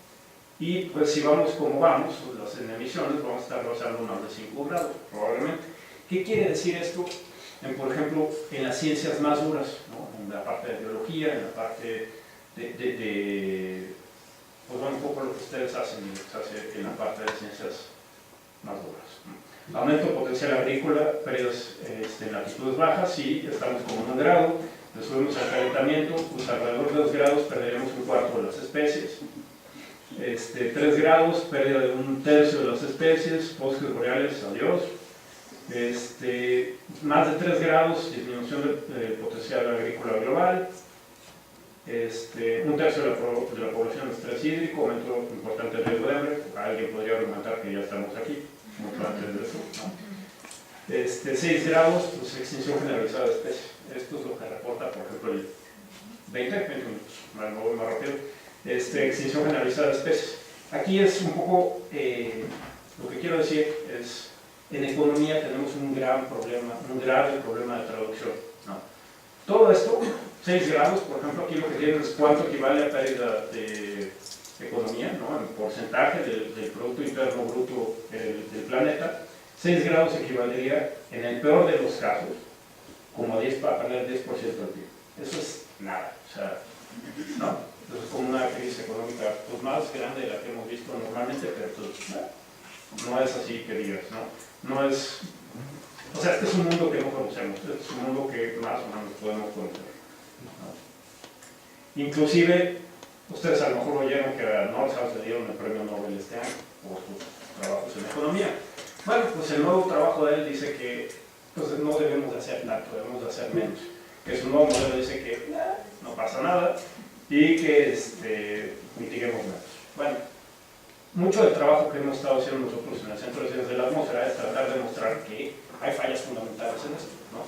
Y pues si vamos como vamos, en emisiones vamos a estar rebasando más de 5 grados, probablemente. ¿Qué quiere decir esto? Por ejemplo, en las ciencias más duras, ¿no? En la parte de biología, en la parte pues bueno, un poco lo que ustedes hacen, se hace en la parte de ciencias más duras, ¿no? Aumento potencial agrícola, pérdidas en latitudes bajas, sí, estamos como en 1 grado, le subimos al calentamiento, pues alrededor de 2 grados perderemos 1/4 de las especies. 3 grados, pérdida de 1/3 de las especies, bosques boreales, adiós. Más de 3 grados, disminución del potencial agrícola global. 1/3 de la población de estrés hídrico, aumento importante del riesgo de hambre. Alguien podría argumentar que ya estamos aquí, mucho antes de eso, ¿no? 6 grados, pues extinción generalizada de especies. Esto es lo que reporta, por ejemplo, el 20 minutos, me voy más rápido. Extinción generalizada de especies. Aquí es un poco, lo que quiero decir es, en economía tenemos un gran problema, un grave problema de traducción, ¿no? Todo esto, 6 grados, por ejemplo, aquí lo que tienen es cuánto equivale a pérdida de economía, ¿no? En porcentaje del Producto Interno Bruto del planeta. 6 grados equivaldría, en el peor de los casos, como para perder 10% del PIB. Eso es nada, o sea, ¿no? Entonces, como una crisis económica pues, más grande de la que hemos visto normalmente, pero pues, no es así que digas, ¿no? No es... O sea, este es un mundo que no conocemos, este es un mundo que más o menos podemos conocer, ¿no? Inclusive, ustedes a lo mejor oyeron que a Nordhaus le dieron el premio Nobel este año por sus trabajos en economía. Bueno, pues el nuevo trabajo de él dice que pues, no debemos de hacer tanto, debemos de hacer menos. Que su nuevo modelo dice que no pasa nada y que mitiguemos menos. Bueno, mucho del trabajo que hemos estado haciendo nosotros en el Centro de Ciencias de la Atmósfera es tratar de demostrar que hay fallas fundamentales en esto, ¿no?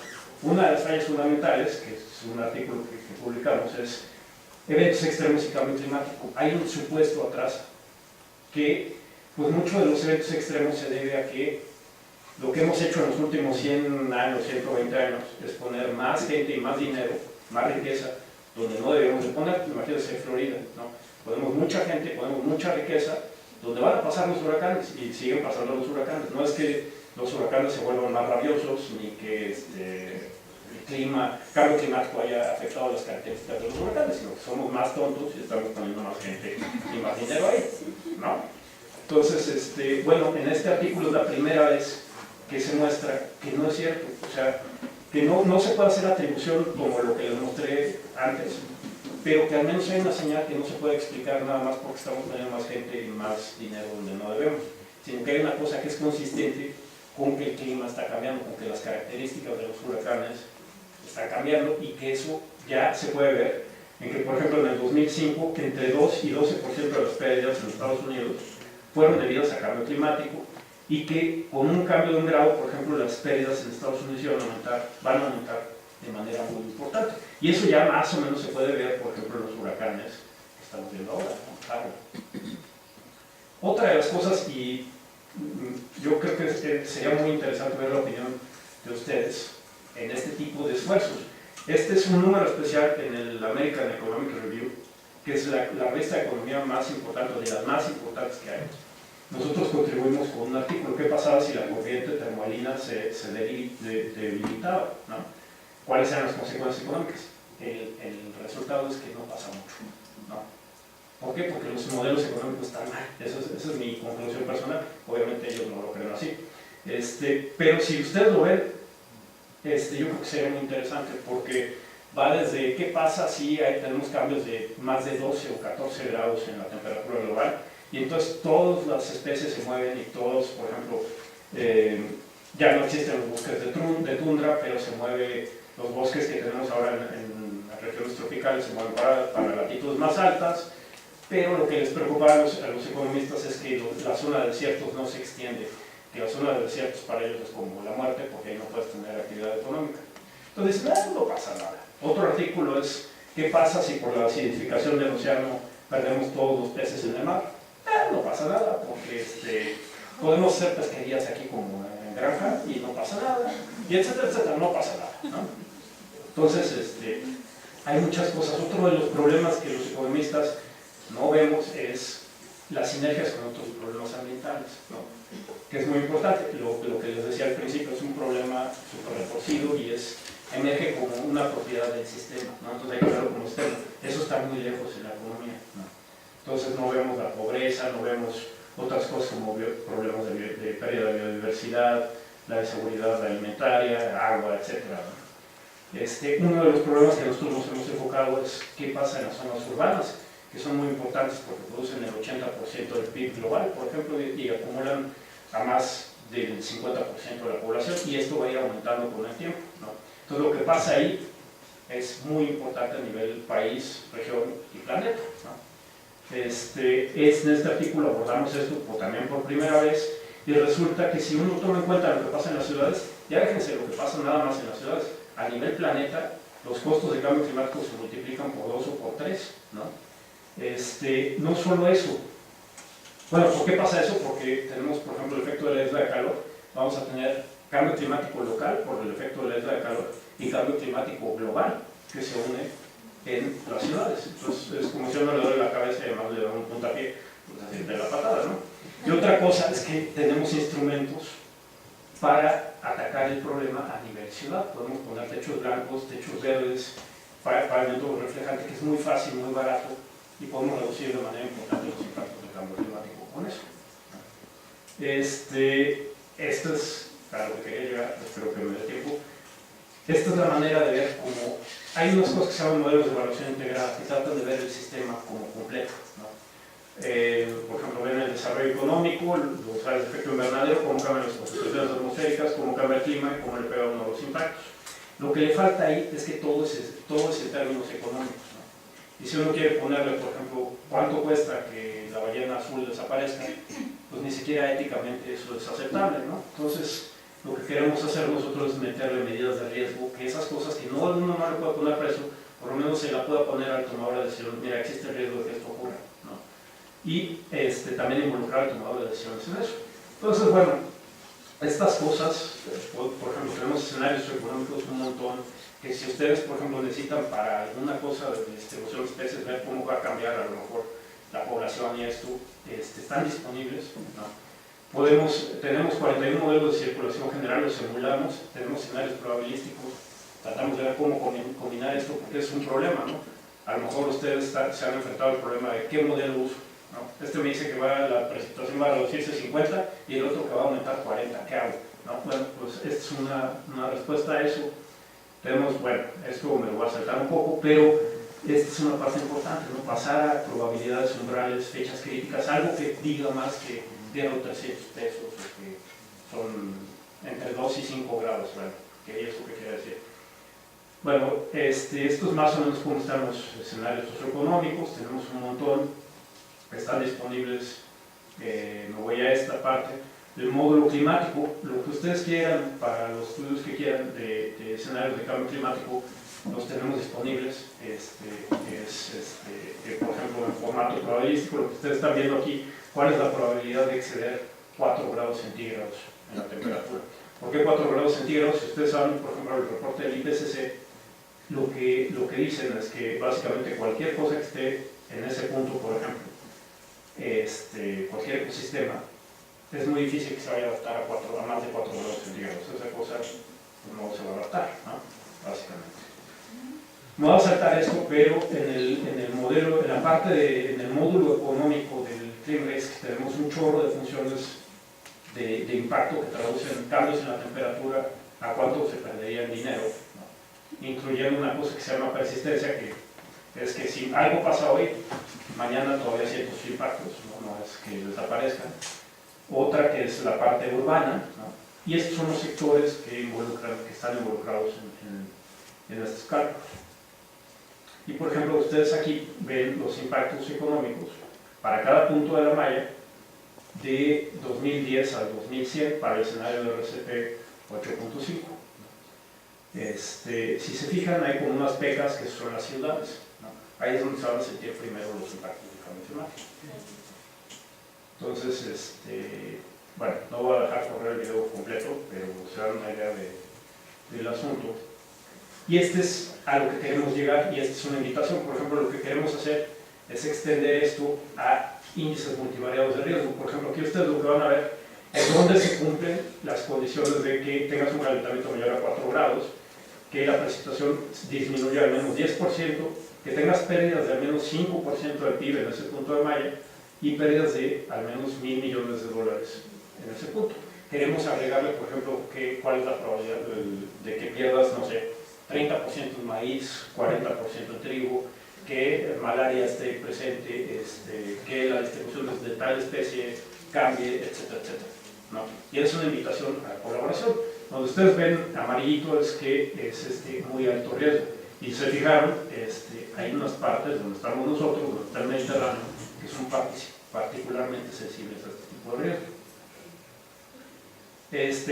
Una de las fallas fundamentales, que es un artículo que publicamos, es eventos extremos y cambio climático. Hay un supuesto atrás que pues muchos de los eventos extremos se debe a que lo que hemos hecho en los últimos 100 años, 120 años, es poner más gente y más dinero, más riqueza, donde no debemos de poner. Imagínense Florida, ¿no? Ponemos mucha gente, ponemos mucha riqueza, donde van a pasar los huracanes, y siguen pasando los huracanes. No es que los huracanes se vuelvan más rabiosos, ni que el cambio climático haya afectado las características de los huracanes, sino que somos más tontos y estamos poniendo más gente y más dinero ahí, ¿no? Entonces, bueno, en este artículo es la primera vez que se muestra que no es cierto, o sea, que no se puede hacer atribución como lo que les mostré antes, pero que al menos hay una señal que no se puede explicar nada más porque estamos poniendo más gente y más dinero donde no debemos, sino que hay una cosa que es consistente con que el clima está cambiando, con que las características de los huracanes están cambiando y que eso ya se puede ver en que, por ejemplo, en el 2005, que entre 2 y 12% de las pérdidas en Estados Unidos fueron debidas a cambio climático y que con un cambio de 1 grado, por ejemplo, las pérdidas en Estados Unidos van a aumentar de manera muy importante. Y eso ya más o menos se puede ver, por ejemplo, en los huracanes que estamos viendo ahora, ¿no? Claro. Otra de las cosas, y yo creo que sería muy interesante ver la opinión de ustedes en este tipo de esfuerzos. Este es un número especial en el American Economic Review, que es la revista de economía más importante, de las más importantes que hay. Nosotros contribuimos con un artículo. ¿Qué pasaba si la corriente termoalina se debilitaba, ¿no? ¿Cuáles eran las consecuencias económicas? El resultado es que no pasa mucho, ¿no? ¿Por qué? Porque los modelos económicos están mal. Esa es mi conclusión personal. Obviamente ellos no lo creen así. Pero si ustedes lo ven, yo creo que sería muy interesante porque va desde qué pasa si tenemos cambios de más de 12 o 14 grados en la temperatura global y entonces todas las especies se mueven y todos, por ejemplo, ya no existen los bosques de tundra, pero se mueven los bosques que tenemos ahora en las regiones tropicales, se mueven para latitudes más altas. pero lo que les preocupa a los economistas es que la zona de desiertos no se extiende, que la zona de desiertos para ellos es como la muerte, porque ahí no puedes tener actividad económica. Entonces, no pasa nada. Otro artículo es, ¿qué pasa si por la acidificación del océano perdemos todos los peces en el mar? No pasa nada, porque podemos hacer pesquerías aquí como en granja y no pasa nada, y etcétera, etcétera, no pasa nada, ¿no? Entonces, hay muchas cosas. Otro de los problemas que los economistas no vemos es las sinergias con otros problemas ambientales, ¿no? Que es muy importante. Lo que les decía al principio es un problema súper retorcido y emerge como una propiedad del sistema, ¿no? Entonces hay que verlo como sistema. Eso está muy lejos en la economía, ¿no? Entonces no vemos la pobreza, no vemos otras cosas como problemas de pérdida de biodiversidad, la seguridad alimentaria, agua, etc., ¿no? Uno de los problemas que nosotros nos hemos enfocado es qué pasa en las zonas urbanas, que son muy importantes porque producen el 80% del PIB global, por ejemplo, y acumulan a más del 50% de la población, y esto va a ir aumentando con el tiempo, ¿no? Entonces lo que pasa ahí es muy importante a nivel país, región y planeta, ¿no? En este artículo abordamos esto también por primera vez, y resulta que si uno toma en cuenta lo que pasa en las ciudades, ya déjense lo que pasa nada más en las ciudades, a nivel planeta los costos de cambio climático se multiplican por 2 o por 3, ¿no? No solo eso. Bueno, ¿por qué pasa eso? Porque tenemos, por ejemplo, el efecto de la isla de calor. Vamos a tener cambio climático local por el efecto de la isla de calor y cambio climático global que se une en las ciudades. Entonces, es como si uno le doy la cabeza y además le da un puntapié, pues así de la patada, ¿no? Y otra cosa es que tenemos instrumentos para atacar el problema a nivel ciudad. Podemos poner techos blancos, techos verdes, pavimento reflejante, que es muy fácil, muy barato, y podemos reducir de manera importante los impactos del cambio climático con eso. Esto es para lo que quería llegar, espero que me dé tiempo. Esta es la manera de ver cómo hay unas cosas que se llaman modelos de evaluación integrada que tratan de ver el sistema como completo, ¿no? Por ejemplo, ven el desarrollo económico, los gases de efecto invernadero, cómo cambian las concentraciones atmosféricas, cómo cambia el clima y cómo le pega a uno los impactos. Lo que le falta ahí es que todo es en términos económicos, ¿no? Y si uno quiere ponerle, por ejemplo, cuánto cuesta que la ballena azul desaparezca, pues ni siquiera éticamente eso es aceptable, ¿no? Entonces, lo que queremos hacer nosotros es meterle medidas de riesgo, que esas cosas que uno no le puede poner precio, por lo menos se la pueda poner al tomador de decisión, mira, existe el riesgo de que esto ocurra, ¿no? Y también involucrar al tomador de decisiones en eso. Entonces, bueno, estas cosas, por ejemplo, tenemos escenarios económicos un montón, que si ustedes, por ejemplo, necesitan para alguna cosa de distribución de especies, ver cómo va a cambiar a lo mejor la población y esto, están disponibles, ¿no? Tenemos 41 modelos de circulación general, los simulamos, tenemos escenarios probabilísticos, tratamos de ver cómo combinar esto, porque es un problema, ¿no? A lo mejor ustedes se han enfrentado al problema de qué modelo uso, ¿no? Me dice que la precipitación va a reducirse 50 y el otro que va a aumentar 40, ¿qué hago? ¿No? Bueno, pues esta es una respuesta a eso. Bueno, esto me lo voy a saltar un poco, pero esta es una parte importante, ¿no? Pasar a probabilidades umbrales, fechas críticas, algo que diga más que 10 o 300 pesos, o que son entre 2 y 5 grados, bueno, que eso que quiere decir. Bueno, esto es más o menos cómo están los escenarios socioeconómicos, tenemos un montón, están disponibles, me voy a esta parte. El módulo climático, lo que ustedes quieran para los estudios que quieran de escenarios de cambio climático, los tenemos disponibles, por ejemplo, en formato probabilístico, lo que ustedes están viendo aquí, cuál es la probabilidad de exceder 4 grados centígrados en la temperatura. ¿Por qué 4 grados centígrados? Si ustedes saben, por ejemplo, el reporte del IPCC, lo que dicen es que básicamente cualquier cosa que esté en ese punto, por ejemplo, cualquier ecosistema, es muy difícil que se vaya a adaptar a más de 4 grados centígrados. Esa cosa no se va a adaptar, ¿no? Básicamente. Me voy a saltar esto, pero en el modelo, en el módulo económico del ClimRisk tenemos un chorro de funciones de impacto que traducen cambios en la temperatura a cuánto se perdería en dinero, ¿no? Incluyendo una cosa que se llama persistencia, que es que si algo pasa hoy, mañana todavía hay ciertos impactos, no es que desaparezcan. Otra que es la parte urbana, ¿no? Y estos son los sectores que están involucrados en estos cálculos. Y por ejemplo, ustedes aquí ven los impactos económicos para cada punto de la malla de 2010 al 2100 para el escenario de RCP 8.5. Si se fijan, hay como unas pecas que son las ciudades, ¿no? Ahí es donde se van a sentir primero los impactos del cambio climático. Entonces, bueno, no voy a dejar correr el video completo, pero se dan una idea del asunto. Y este es a lo que queremos llegar, y esta es una invitación. Por ejemplo, lo que queremos hacer es extender esto a índices multivariados de riesgo. Por ejemplo, aquí ustedes lo que van a ver es dónde se cumplen las condiciones de que tengas un calentamiento mayor a 4 grados, que la precipitación disminuya al menos 10%, que tengas pérdidas de al menos 5% del PIB en ese punto de malla y pérdidas de al menos $1.000 millones en ese punto. Queremos agregarle, por ejemplo, cuál es la probabilidad de que pierdas, no sé, 30% en maíz, 40% en trigo, que malaria esté presente, que la distribución de tal especie cambie, etcétera, etcétera, ¿no? Y es una invitación a la colaboración. Donde ustedes ven amarillito es que es muy alto riesgo. Y se fijaron, hay unas partes donde estamos nosotros, donde está el Mediterráneo, que son particularmente sensibles a este tipo de riesgo.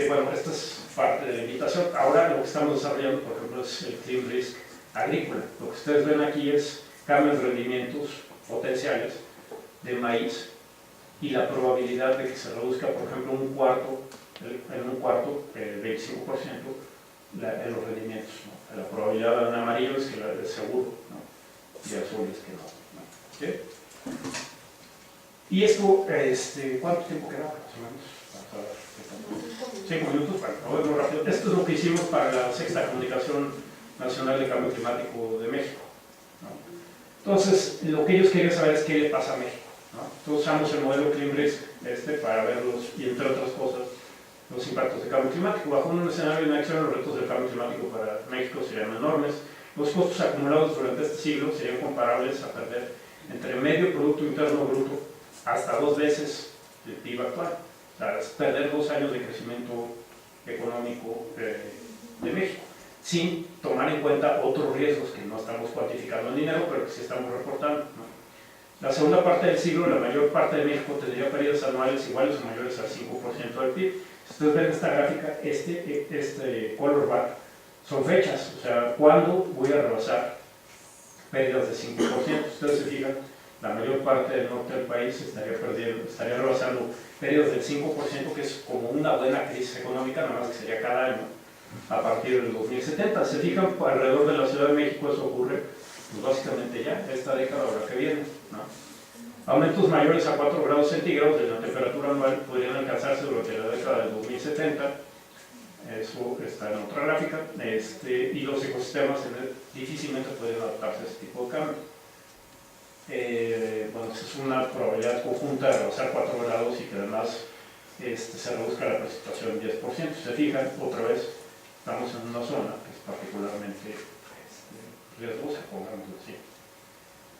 Bueno, esta es parte de la invitación. Ahora lo que estamos desarrollando, por ejemplo, es el Clean Risk agrícola. Lo que ustedes ven aquí es cambios de rendimientos potenciales de maíz y la probabilidad de que se reduzca, por ejemplo, en un cuarto, 25%, en los rendimientos, ¿no? La probabilidad en amarillo es que es seguro, ¿no? Y azul es que no, ¿no? ¿Okay? Y esto, ¿cuánto tiempo queda? Más o menos. Vamos a ver. 5 minutos, bueno, a ver muy rápido. Esto es lo que hicimos para la sexta Comunicación Nacional de Cambio Climático de México, ¿no? Entonces, lo que ellos querían saber es qué le pasa a México, ¿no? Entonces usamos el modelo Clean Risk para verlos, y entre otras cosas, los impactos del cambio climático. Bajo un escenario de acción, los retos del cambio climático para México serían enormes. Los costos acumulados durante este siglo serían comparables a perder entre medio Producto Interno Bruto hasta 2 veces el PIB actual. O sea, es perder 2 años de crecimiento económico de México, sin tomar en cuenta otros riesgos que no estamos cuantificando en dinero, pero que sí estamos reportando, ¿no? La segunda parte del siglo, la mayor parte de México tendría pérdidas anuales iguales o mayores al 5% del PIB. Si ustedes ven esta gráfica, este color bar son fechas, o sea, ¿cuándo voy a rebasar pérdidas de 5%? Ustedes se fijan, la mayor parte del norte del país estaría rebasando pérdidas del 5%, que es como una buena crisis económica, nada más que sería cada año, a partir del 2070. Se fijan, alrededor de la Ciudad de México eso ocurre, pues básicamente ya, esta década o la que viene, ¿no? Aumentos mayores a 4 grados centígrados de la temperatura anual podrían alcanzarse durante la década del 2070, eso está en otra gráfica, y los ecosistemas difícilmente podrían adaptarse a ese tipo de cambio. Bueno, es una probabilidad conjunta de rebasar 4 grados y que además se reduzca la precipitación en 10%. Se fijan, otra vez, estamos en una zona que es particularmente riesgosa, pongámoslo así.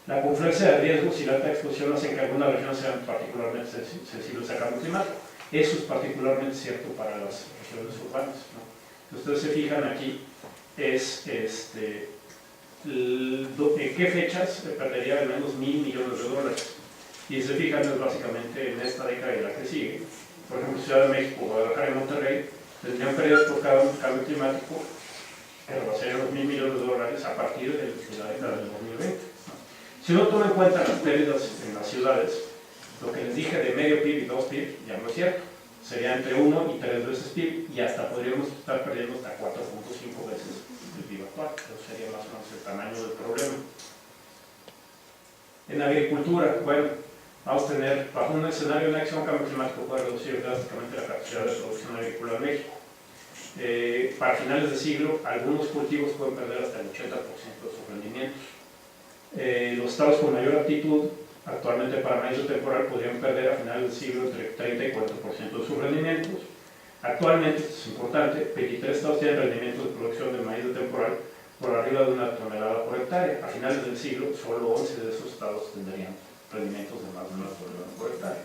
La confluencia de riesgos y la alta exposición hacen que algunas regiones sean particularmente sensibles al cambio climático. Eso es particularmente cierto para las regiones urbanas, ¿no? Si ustedes se fijan aquí, es en qué fechas se perdería al menos $1.000 millones. Y se fijan, es básicamente en esta década y la que sigue. Por ejemplo, Ciudad de México, Guadalajara y Monterrey tendrían pérdidas por cambio climático que rebasarían los $1.000 millones a partir de la década del 2020. Si uno toma en cuenta las pérdidas en las ciudades, lo que les dije de medio PIB y 2 PIB ya no es cierto. Sería entre 1 y 3 veces PIB y hasta podríamos estar perdiendo hasta 4.5 veces el PIB actual. Eso sería más o menos el tamaño del problema. En agricultura, bueno, vamos a tener, bajo un escenario de acción, cambio climático puede reducir drásticamente la capacidad de producción agrícola en México. Para finales de siglo, algunos cultivos pueden perder hasta el 80% de sus rendimientos. Los estados con mayor aptitud actualmente para maíz de temporal podrían perder a finales del siglo entre 30 y 40% de sus rendimientos. Actualmente, esto es importante, 23 estados tienen rendimientos de producción de maíz de temporal por arriba de 1 tonelada por hectárea. A finales del siglo, solo 11 de esos estados tendrían rendimientos de más de 1 tonelada por hectárea.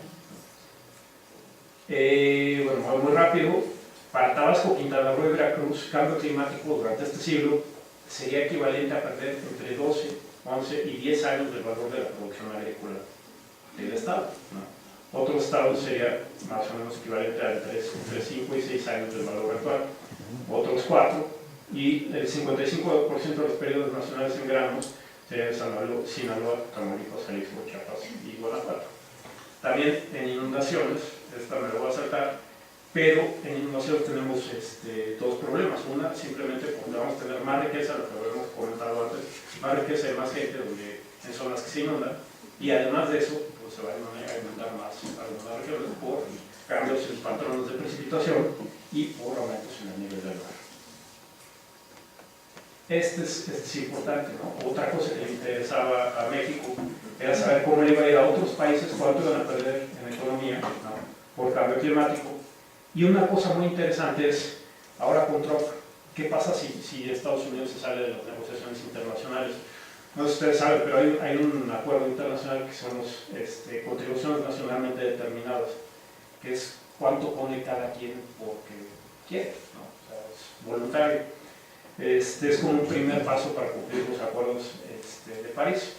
Bueno, muy rápido, para Tabasco, Quintana Roo y Veracruz, cambio climático durante este siglo sería equivalente a perder entre 12 11 y 10 años del valor de la producción agrícola del estado, ¿no? Otros estados sería más o menos equivalente a entre 5 y 6 años del valor actual, otros 4, y el 55% de los periodos nacionales en granos serían Sinaloa, Tamaulipas, Jalisco, Chiapas y Guanajuato. También en inundaciones, esta me lo voy a saltar, pero en inundaciones tenemos dos problemas. Una, simplemente porque vamos a tener más riqueza, lo que habíamos comentado antes, más riqueza y más gente en zonas que se inundan, y además de eso, pues se va a inundar más algunas regiones por cambios en patrones de precipitación y por aumentos en el nivel del mar. Este es importante, ¿no? Otra cosa que le interesaba a México era saber cómo le iba a ir a otros países, cuánto iban a perder en economía, ¿no?, por cambio climático. Y una cosa muy interesante es, ahora con Trump, ¿qué pasa si Estados Unidos se sale de las negociaciones internacionales? No sé si ustedes saben, pero hay un acuerdo internacional que son contribuciones nacionalmente determinadas, que es cuánto pone cada quien porque quiere, ¿no? O sea, es voluntario. Es como un primer paso para cumplir los acuerdos de París.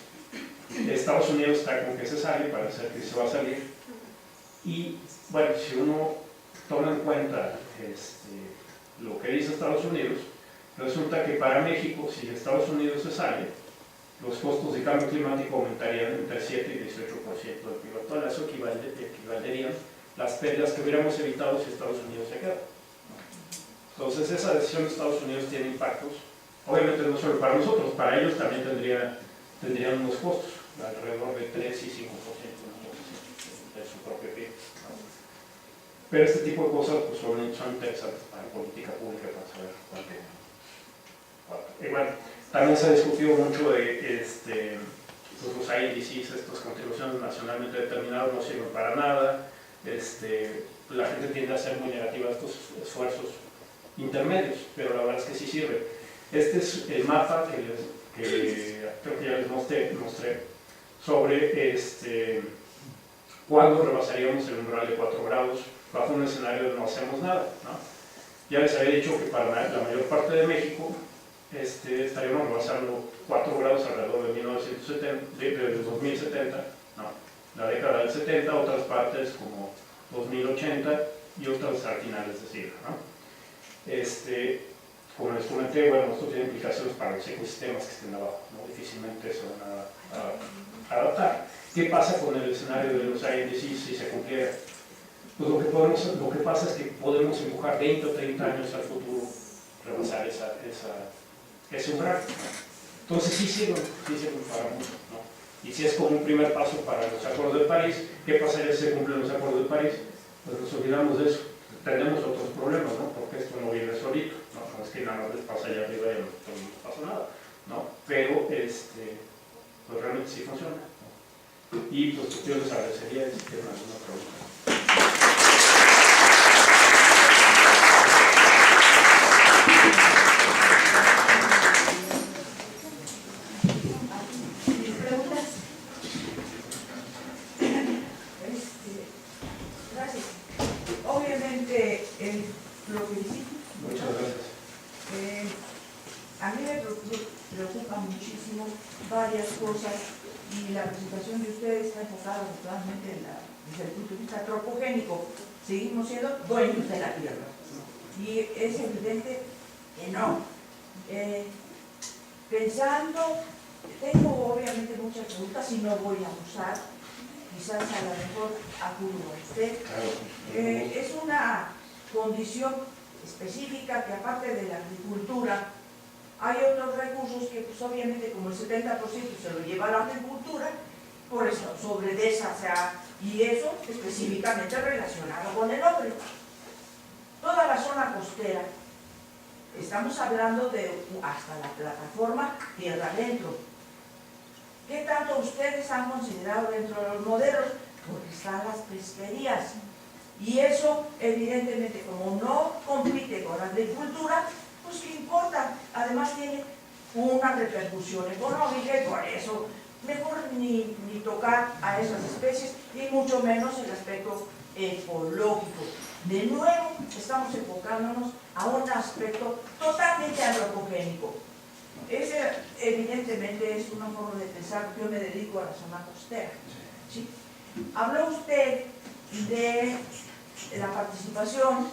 Estados Unidos está con que se sale, parece que se va a salir. Y bueno, si uno toma en cuenta lo que dice Estados Unidos, resulta que para México, si Estados Unidos se sale, los costos de cambio climático aumentarían entre 7 y 18% del PIB actual. Eso equivaldrían las pérdidas que hubiéramos evitado si Estados Unidos se queda. Entonces esa decisión de Estados Unidos tiene impactos, obviamente no solo para nosotros, para ellos también tendrían unos costos, alrededor de 3 y 5% de su propio PIB, ¿no? Pero este tipo de cosas pues, son interesantes para política pública, para saber cuánto. Y bueno, también se ha discutido mucho de pues, los INDCs, estas contribuciones nacionalmente determinadas no sirven para nada, la gente tiende a ser muy negativa a estos esfuerzos intermedios, pero la verdad es que sí sirve. Este es el mapa que creo que ya les mostré sobre cuándo rebasaríamos el umbral de 4 grados bajo un escenario de no hacemos nada, ¿no? Ya les había dicho que para la mayor parte de México estaríamos rebasando 4 grados alrededor de 2070, ¿no? La década del 70, otras partes como 2080 y otras al finales de siglo, ¿no? Como les comenté, bueno, esto tiene implicaciones para los ecosistemas que estén abajo, ¿no? Difícilmente se van a adaptar. ¿Qué pasa con el escenario de los INDCs si se cumpliera? Pues lo que pasa es que podemos empujar 20 o 30 años al futuro, rebasar ese umbral, ¿no? Entonces sí sirven para mucho, ¿no? Y si es como un primer paso para los acuerdos de París, ¿qué pasaría si se cumplen los acuerdos de París? Pues nos olvidamos de eso. Tenemos otros problemas, ¿no? Porque esto no viene solito, ¿no? No es que nada más les pasa allá arriba y no pasa nada, ¿no? Pero pues realmente sí funciona, ¿no? Y pues yo les agradecería si tienen alguna pregunta. Gracias. Obviamente, lo que hiciste. Muchas gracias. A mí me preocupa muchísimo varias cosas y la presentación de ustedes está enfocada totalmente desde el punto de vista antropogénico. Seguimos siendo dueños de la tierra y es evidente que no. Tengo obviamente muchas preguntas y no voy a usar, quizás a lo mejor acudo a usted. Es una condición específica que aparte de la agricultura hay otros recursos que pues obviamente como el 70% se lo lleva a la agricultura, por eso sobre de esa y eso específicamente relacionado con el hombre. Toda la zona costera, estamos hablando de hasta la plataforma tierra adentro. ¿Qué tanto ustedes han considerado dentro de los modelos? Porque están las pesquerías. Y eso, evidentemente, como no compite con la agricultura, pues ¿qué importa? Además tiene una repercusión económica y por eso mejor ni tocar a esas especies, ni mucho menos el aspecto ecológico. De nuevo, estamos enfocándonos a un aspecto totalmente antropogénico. evidentemente es una forma de pensar. Yo me dedico a la zona costera. ¿Sí? Habló usted de la participación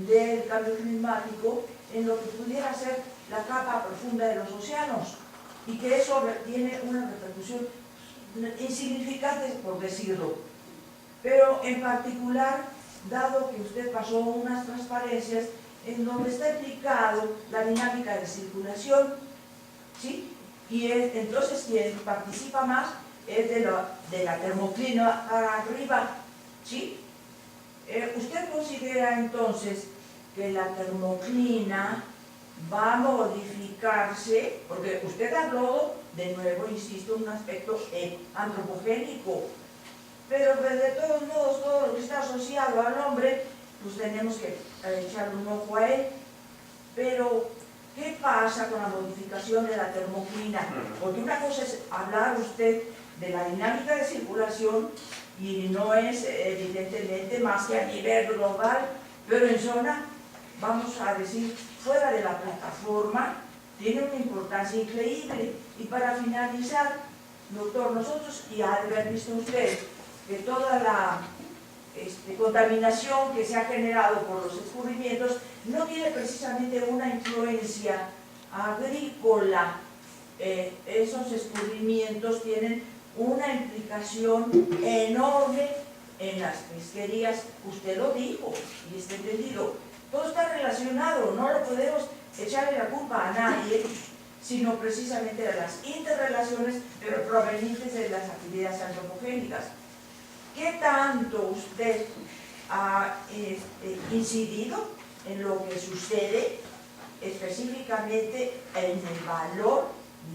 del cambio climático en lo que pudiera ser la capa profunda de los océanos y que eso tiene una repercusión insignificante, por decirlo. Pero en particular, dado que usted pasó unas transparencias en donde está explicado la dinámica de circulación, ¿sí? Y entonces quien participa más es de la termoclina para arriba, ¿sí? ¿Usted considera entonces que la termoclina va a modificarse? Porque usted habló, de nuevo, insisto, un aspecto antropogénico, pero de todos modos, todo lo que está asociado al hombre, pues tenemos que echarle un ojo a él. Pero, ¿qué pasa con la modificación de la termoclina? Porque una cosa es hablar usted de la dinámica de circulación y no es evidentemente más que a nivel global, pero en zona, vamos a decir, fuera de la plataforma, tiene una importancia increíble. Y para finalizar, doctor, nosotros, y ha de haber visto usted, que toda la contaminación que se ha generado por los escurrimientos no tiene precisamente una influencia agrícola. Esos escurrimientos tienen una implicación enorme en las pesquerías. Usted lo dijo y está entendido. Todo está relacionado, no lo podemos echarle la culpa a nadie, sino precisamente a las interrelaciones, pero provenientes de las actividades antropogénicas. ¿Qué tanto usted ha incidido en lo que sucede específicamente en el valor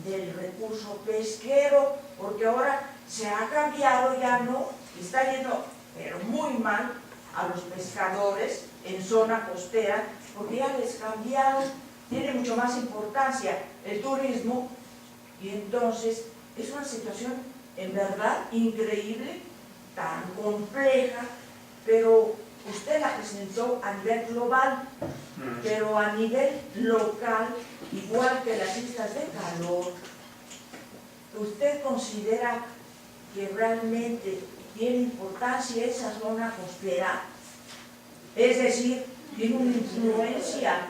del recurso pesquero? Porque ahora se ha cambiado, ya no, está yendo, pero muy mal, a los pescadores en zona costera, porque ya les cambiaron, tiene mucho más importancia el turismo, y entonces es una situación en verdad increíble, tan compleja, pero usted la presentó a nivel global, pero a nivel local, igual que las islas de calor, ¿usted considera que realmente tiene importancia esa zona costera? Es decir, tiene una influencia,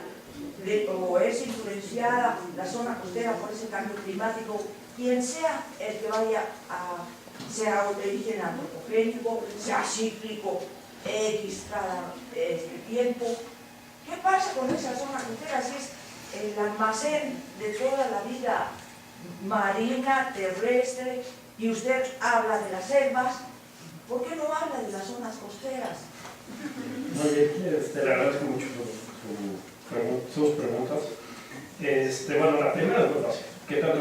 o es influenciada la zona costera por ese cambio climático, quien sea el que vaya a, sea de origen antropogénico, sea cíclico, X cada tiempo. ¿Qué pasa con esa zona costera? Si es el almacén de toda la vida marina, terrestre, y usted habla de las selvas, ¿por qué no habla de las zonas costeras? Muy bien, le agradezco mucho sus preguntas. Bueno, la primera es muy fácil. ¿Qué tanto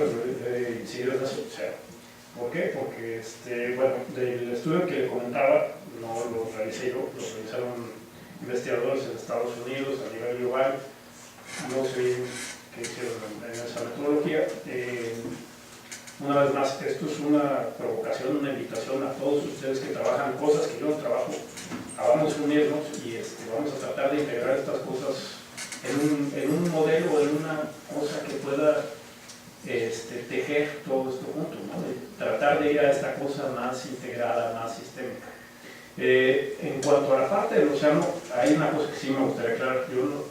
incidió en eso? Cero. ¿Por qué? Porque, bueno, del estudio que le comentaba, no lo realicé yo, lo realizaron investigadores en Estados Unidos a nivel global. No sé qué hicieron en esa metodología. Una vez más, esto es una provocación, una invitación a todos ustedes que trabajan cosas que yo no trabajo. Vamos a unirnos y vamos a tratar de integrar estas cosas en un modelo, en una cosa que pueda tejer todo esto junto, ¿no? Y tratar de ir a esta cosa más integrada, más sistémica. En cuanto a la parte del océano, hay una cosa que sí me gustaría aclarar. Yo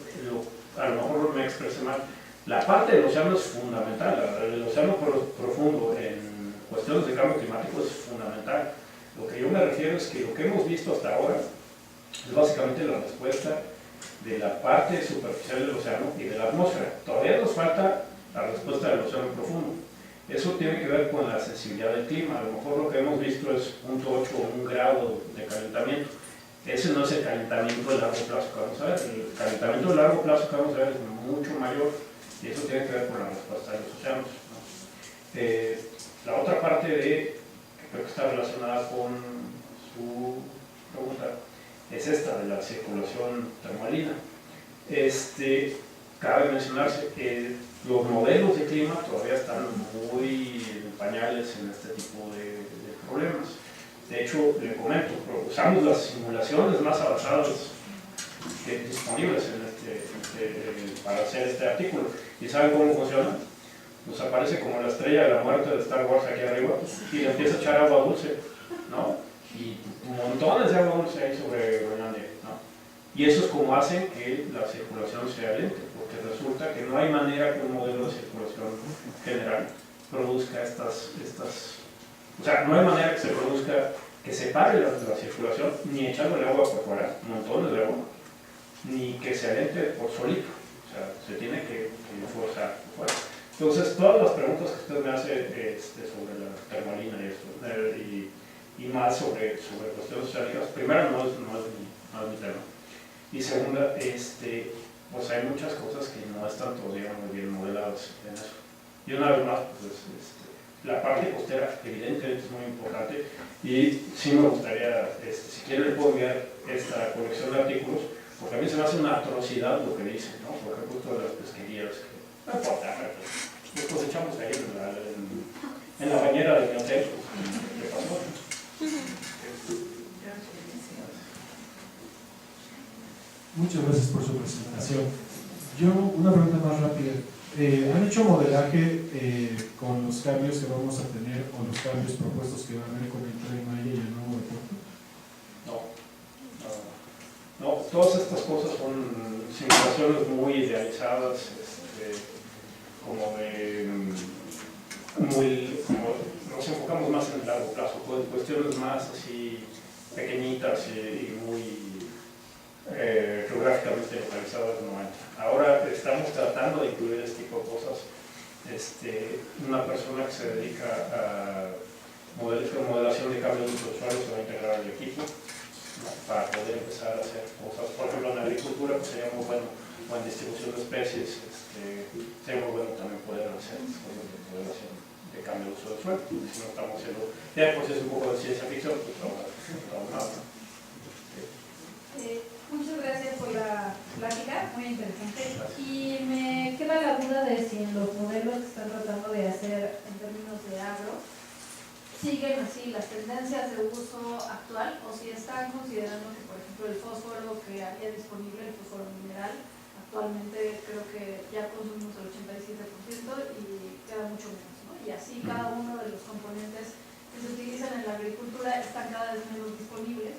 a lo mejor me expresé mal. La parte del océano es fundamental. El océano profundo en cuestiones de cambio climático es fundamental. Lo que yo me refiero es que lo que hemos visto hasta ahora es básicamente la respuesta de la parte superficial del océano y de la atmósfera. Todavía nos falta la respuesta del océano profundo. Eso tiene que ver con la sensibilidad del clima. A lo mejor lo que hemos visto es 0.8 o 1 grado de calentamiento. Ese no es el calentamiento de largo plazo que vamos a ver. El calentamiento de largo plazo que vamos a ver es mucho mayor y eso tiene que ver con la respuesta de los océanos, ¿no? La otra parte que creo que está relacionada con su pregunta es esta de la circulación termalina. Cabe mencionarse que los modelos de clima todavía están muy en pañales en este tipo de problemas. De hecho, le comento, usamos las simulaciones más avanzadas disponibles para hacer este artículo. ¿Y saben cómo funciona? nos aparece como la estrella de la muerte de Star Wars aquí arriba y le empieza a echar agua dulce, ¿no? Y montones de agua dulce ahí sobre Groenlandia, ¿no? Y eso es como hace que la circulación sea lenta, porque resulta que no hay manera que un modelo de circulación general produzca o sea, no hay manera que se produzca, que se pare la circulación, ni echando el agua por fuera, montones de agua, ni que se alente por solito, o sea, se tiene que forzar por fuera. Entonces, todas las preguntas que usted me hace sobre la termalina y esto, y más sobre cuestiones oceánicas, primero no es mi tema, y segunda, pues hay muchas cosas que no están todavía muy bien modeladas en eso. Y una vez más, pues, la parte costera evidentemente es muy importante, y sí me gustaría, si quieren le puedo enviar esta colección de artículos, porque a mí se me hace una atrocidad lo que dicen, ¿no? Por ejemplo, esto de las pesquerías, que no importa, pues cosechamos ahí en la bañera de mi hotel, ¿qué pasó? Muchas gracias por su presentación. Yo, una pregunta más rápida. ¿Han hecho modelaje con los cambios que vamos a tener o los cambios propuestos que va a haber con el Tren Maya y el nuevo aeropuerto? No, todas estas cosas son simulaciones muy idealizadas, como nos enfocamos más en el largo plazo, cuestiones más así pequeñitas y muy geográficamente localizadas no entran. Ahora estamos tratando de incluir este tipo de cosas. Una persona que se dedica a modelación de cambios de usuarios se va a integrar al equipo, ¿no? Para poder empezar a hacer cosas. Por ejemplo, en la agricultura pues, sería muy bueno, o en distribución de especies, sería muy bueno también poder hacer cosas de modelación de cambio de uso del suelo. Si no estamos haciendo, ya pues es un poco de ciencia ficción, pues trabajamos. Muchas gracias por la plática, muy interesante. Y me queda la duda de si en los modelos que están tratando de hacer en términos de agro siguen así las tendencias de uso actual, o si están considerando que, por ejemplo, el fósforo que había disponible, el fósforo mineral, actualmente creo que ya consumimos el 87% y queda mucho menos, ¿no? Y así cada uno de los componentes que se utilizan en la agricultura están cada vez menos disponibles.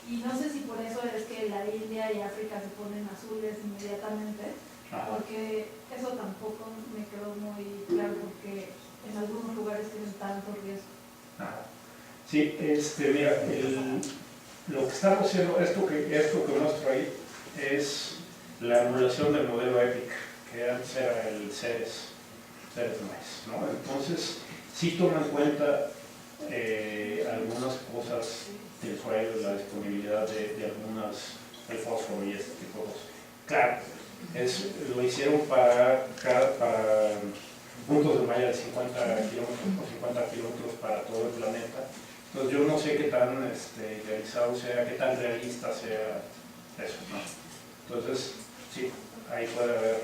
Y no sé si por eso es que la India y África se ponen azules inmediatamente, porque eso tampoco me quedó muy claro, porque en algunos lugares tienen tanto riesgo. Sí, mira, lo que estamos haciendo, esto que muestro ahí, es la emulación del modelo EPIC, que antes era el CERES maíz, ¿no? Entonces, sí toma en cuenta algunas cosas del suelo, la disponibilidad de el fósforo y este tipo de cosas. Claro, lo hicieron para puntos de malla de 50 kilómetros por 50 kilómetros para todo el planeta. Entonces yo no sé qué tan idealizado sea, qué tan realista sea eso, ¿no? Entonces, sí, ahí puede haber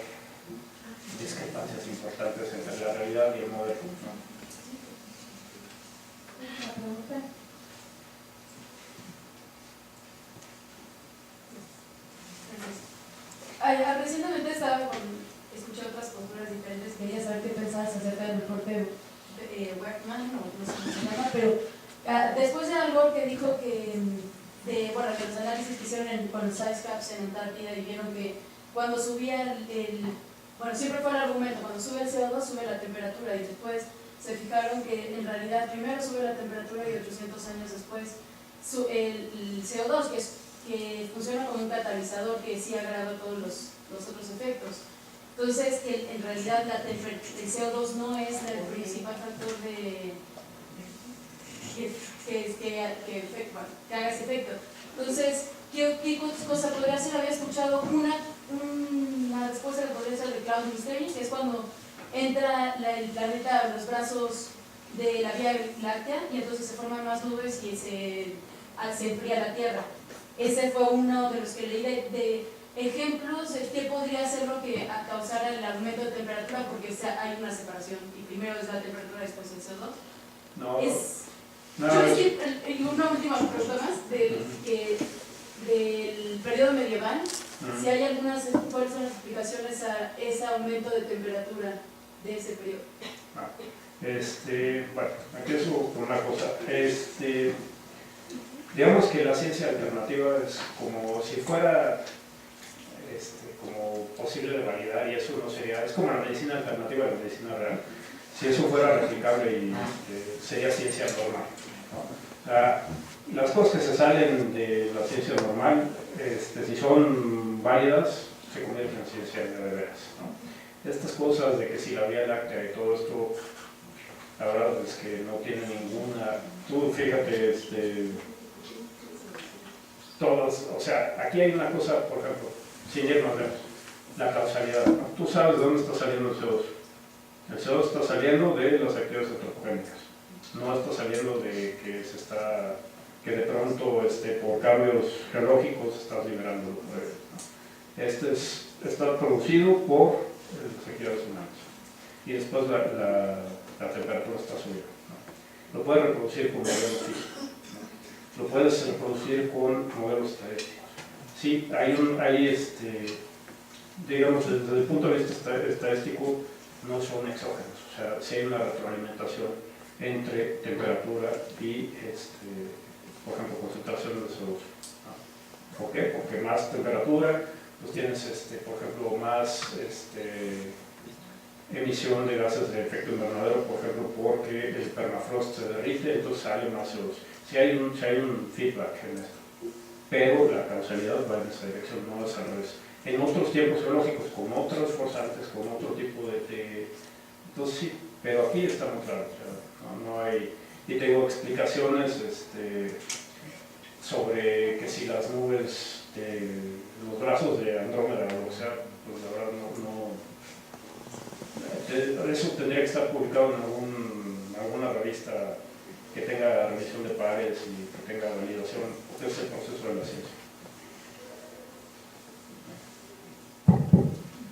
discrepancias importantes entre la realidad y el modelo, ¿no? ¿Una pregunta? Recientemente escuché otras posturas diferentes, quería saber qué pensabas acerca del reporte Workman, no sé cómo se llama, pero después de algo que dijo que los análisis que hicieron con los ice caps en Antártida y vieron que cuando subía siempre fue el argumento, cuando sube el CO2 sube la temperatura, y después se fijaron que en realidad primero sube la temperatura y 800 años después el CO2, que funciona como un catalizador que sí agrava todos los otros efectos. Entonces, que en realidad el CO2 no es el principal factor que haga ese efecto. Entonces, ¿qué cosa podría ser? Había escuchado una respuesta que podría ser de Klaus Misteri, que es cuando entra el planeta a los brazos de la Vía Láctea y entonces se forman más nubes y se enfría la Tierra. Ese fue uno de los que leí de ejemplos de qué podría ser lo que causara el aumento de temperatura, porque hay una separación y primero es la temperatura, después el CO2. Y una última pregunta más del periodo medieval, si hay cuáles son las explicaciones a ese aumento de temperatura de ese periodo. Bueno, aquí es una cosa. Digamos que la ciencia alternativa es como si fuera como posible de validar, y eso no sería, es como la medicina alternativa de la medicina real. Si eso fuera replicable y sería ciencia normal, ¿no? O sea, las cosas que se salen de la ciencia normal, si son válidas, se convierten en ciencia de veras, ¿no? Estas cosas de que si la Vía Láctea y todo esto, la verdad es que no tiene ninguna. Tú fíjate, todas, o sea, aquí hay una cosa, por ejemplo, sin ir más lejos, la causalidad, ¿no? Tú sabes de dónde está saliendo el CO2. El CO2 está saliendo de las actividades antropogénicas, no está saliendo de que de pronto por cambios geológicos estás liberando, ¿no? Está producido por las actividades humanas, y después la temperatura está subida, ¿no? Lo puedes reproducir con modelos físicos, ¿no? Lo puedes reproducir con modelos estadísticos. Sí, digamos, desde el punto de vista estadístico, no son exógenos, o sea, sí hay una retroalimentación entre temperatura y, por ejemplo, concentración de CO2, ¿no? ¿Por qué? Porque más temperatura, pues tienes, por ejemplo, más emisión de gases de efecto invernadero, por ejemplo, porque el permafrost se derrite, entonces sale más CO2. Sí hay un feedback en esto, pero la causalidad va en esa dirección, no es al revés. En otros tiempos geológicos, con otros forzantes, con otro tipo de entonces sí, pero aquí está muy claro, o sea, no hay, y tengo explicaciones sobre que si las nubes de los brazos de Andrómeda, o sea, pues la verdad eso tendría que estar publicado en alguna revista que tenga revisión de pares y que tenga validación, porque es el proceso de la ciencia.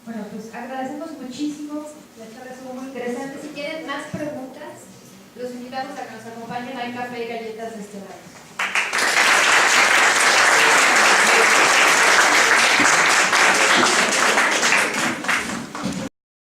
Bueno, pues agradecemos muchísimo, la charla estuvo muy interesante. Si tienen más preguntas, los invitamos a que nos acompañen. Hay café y galletas de este lado.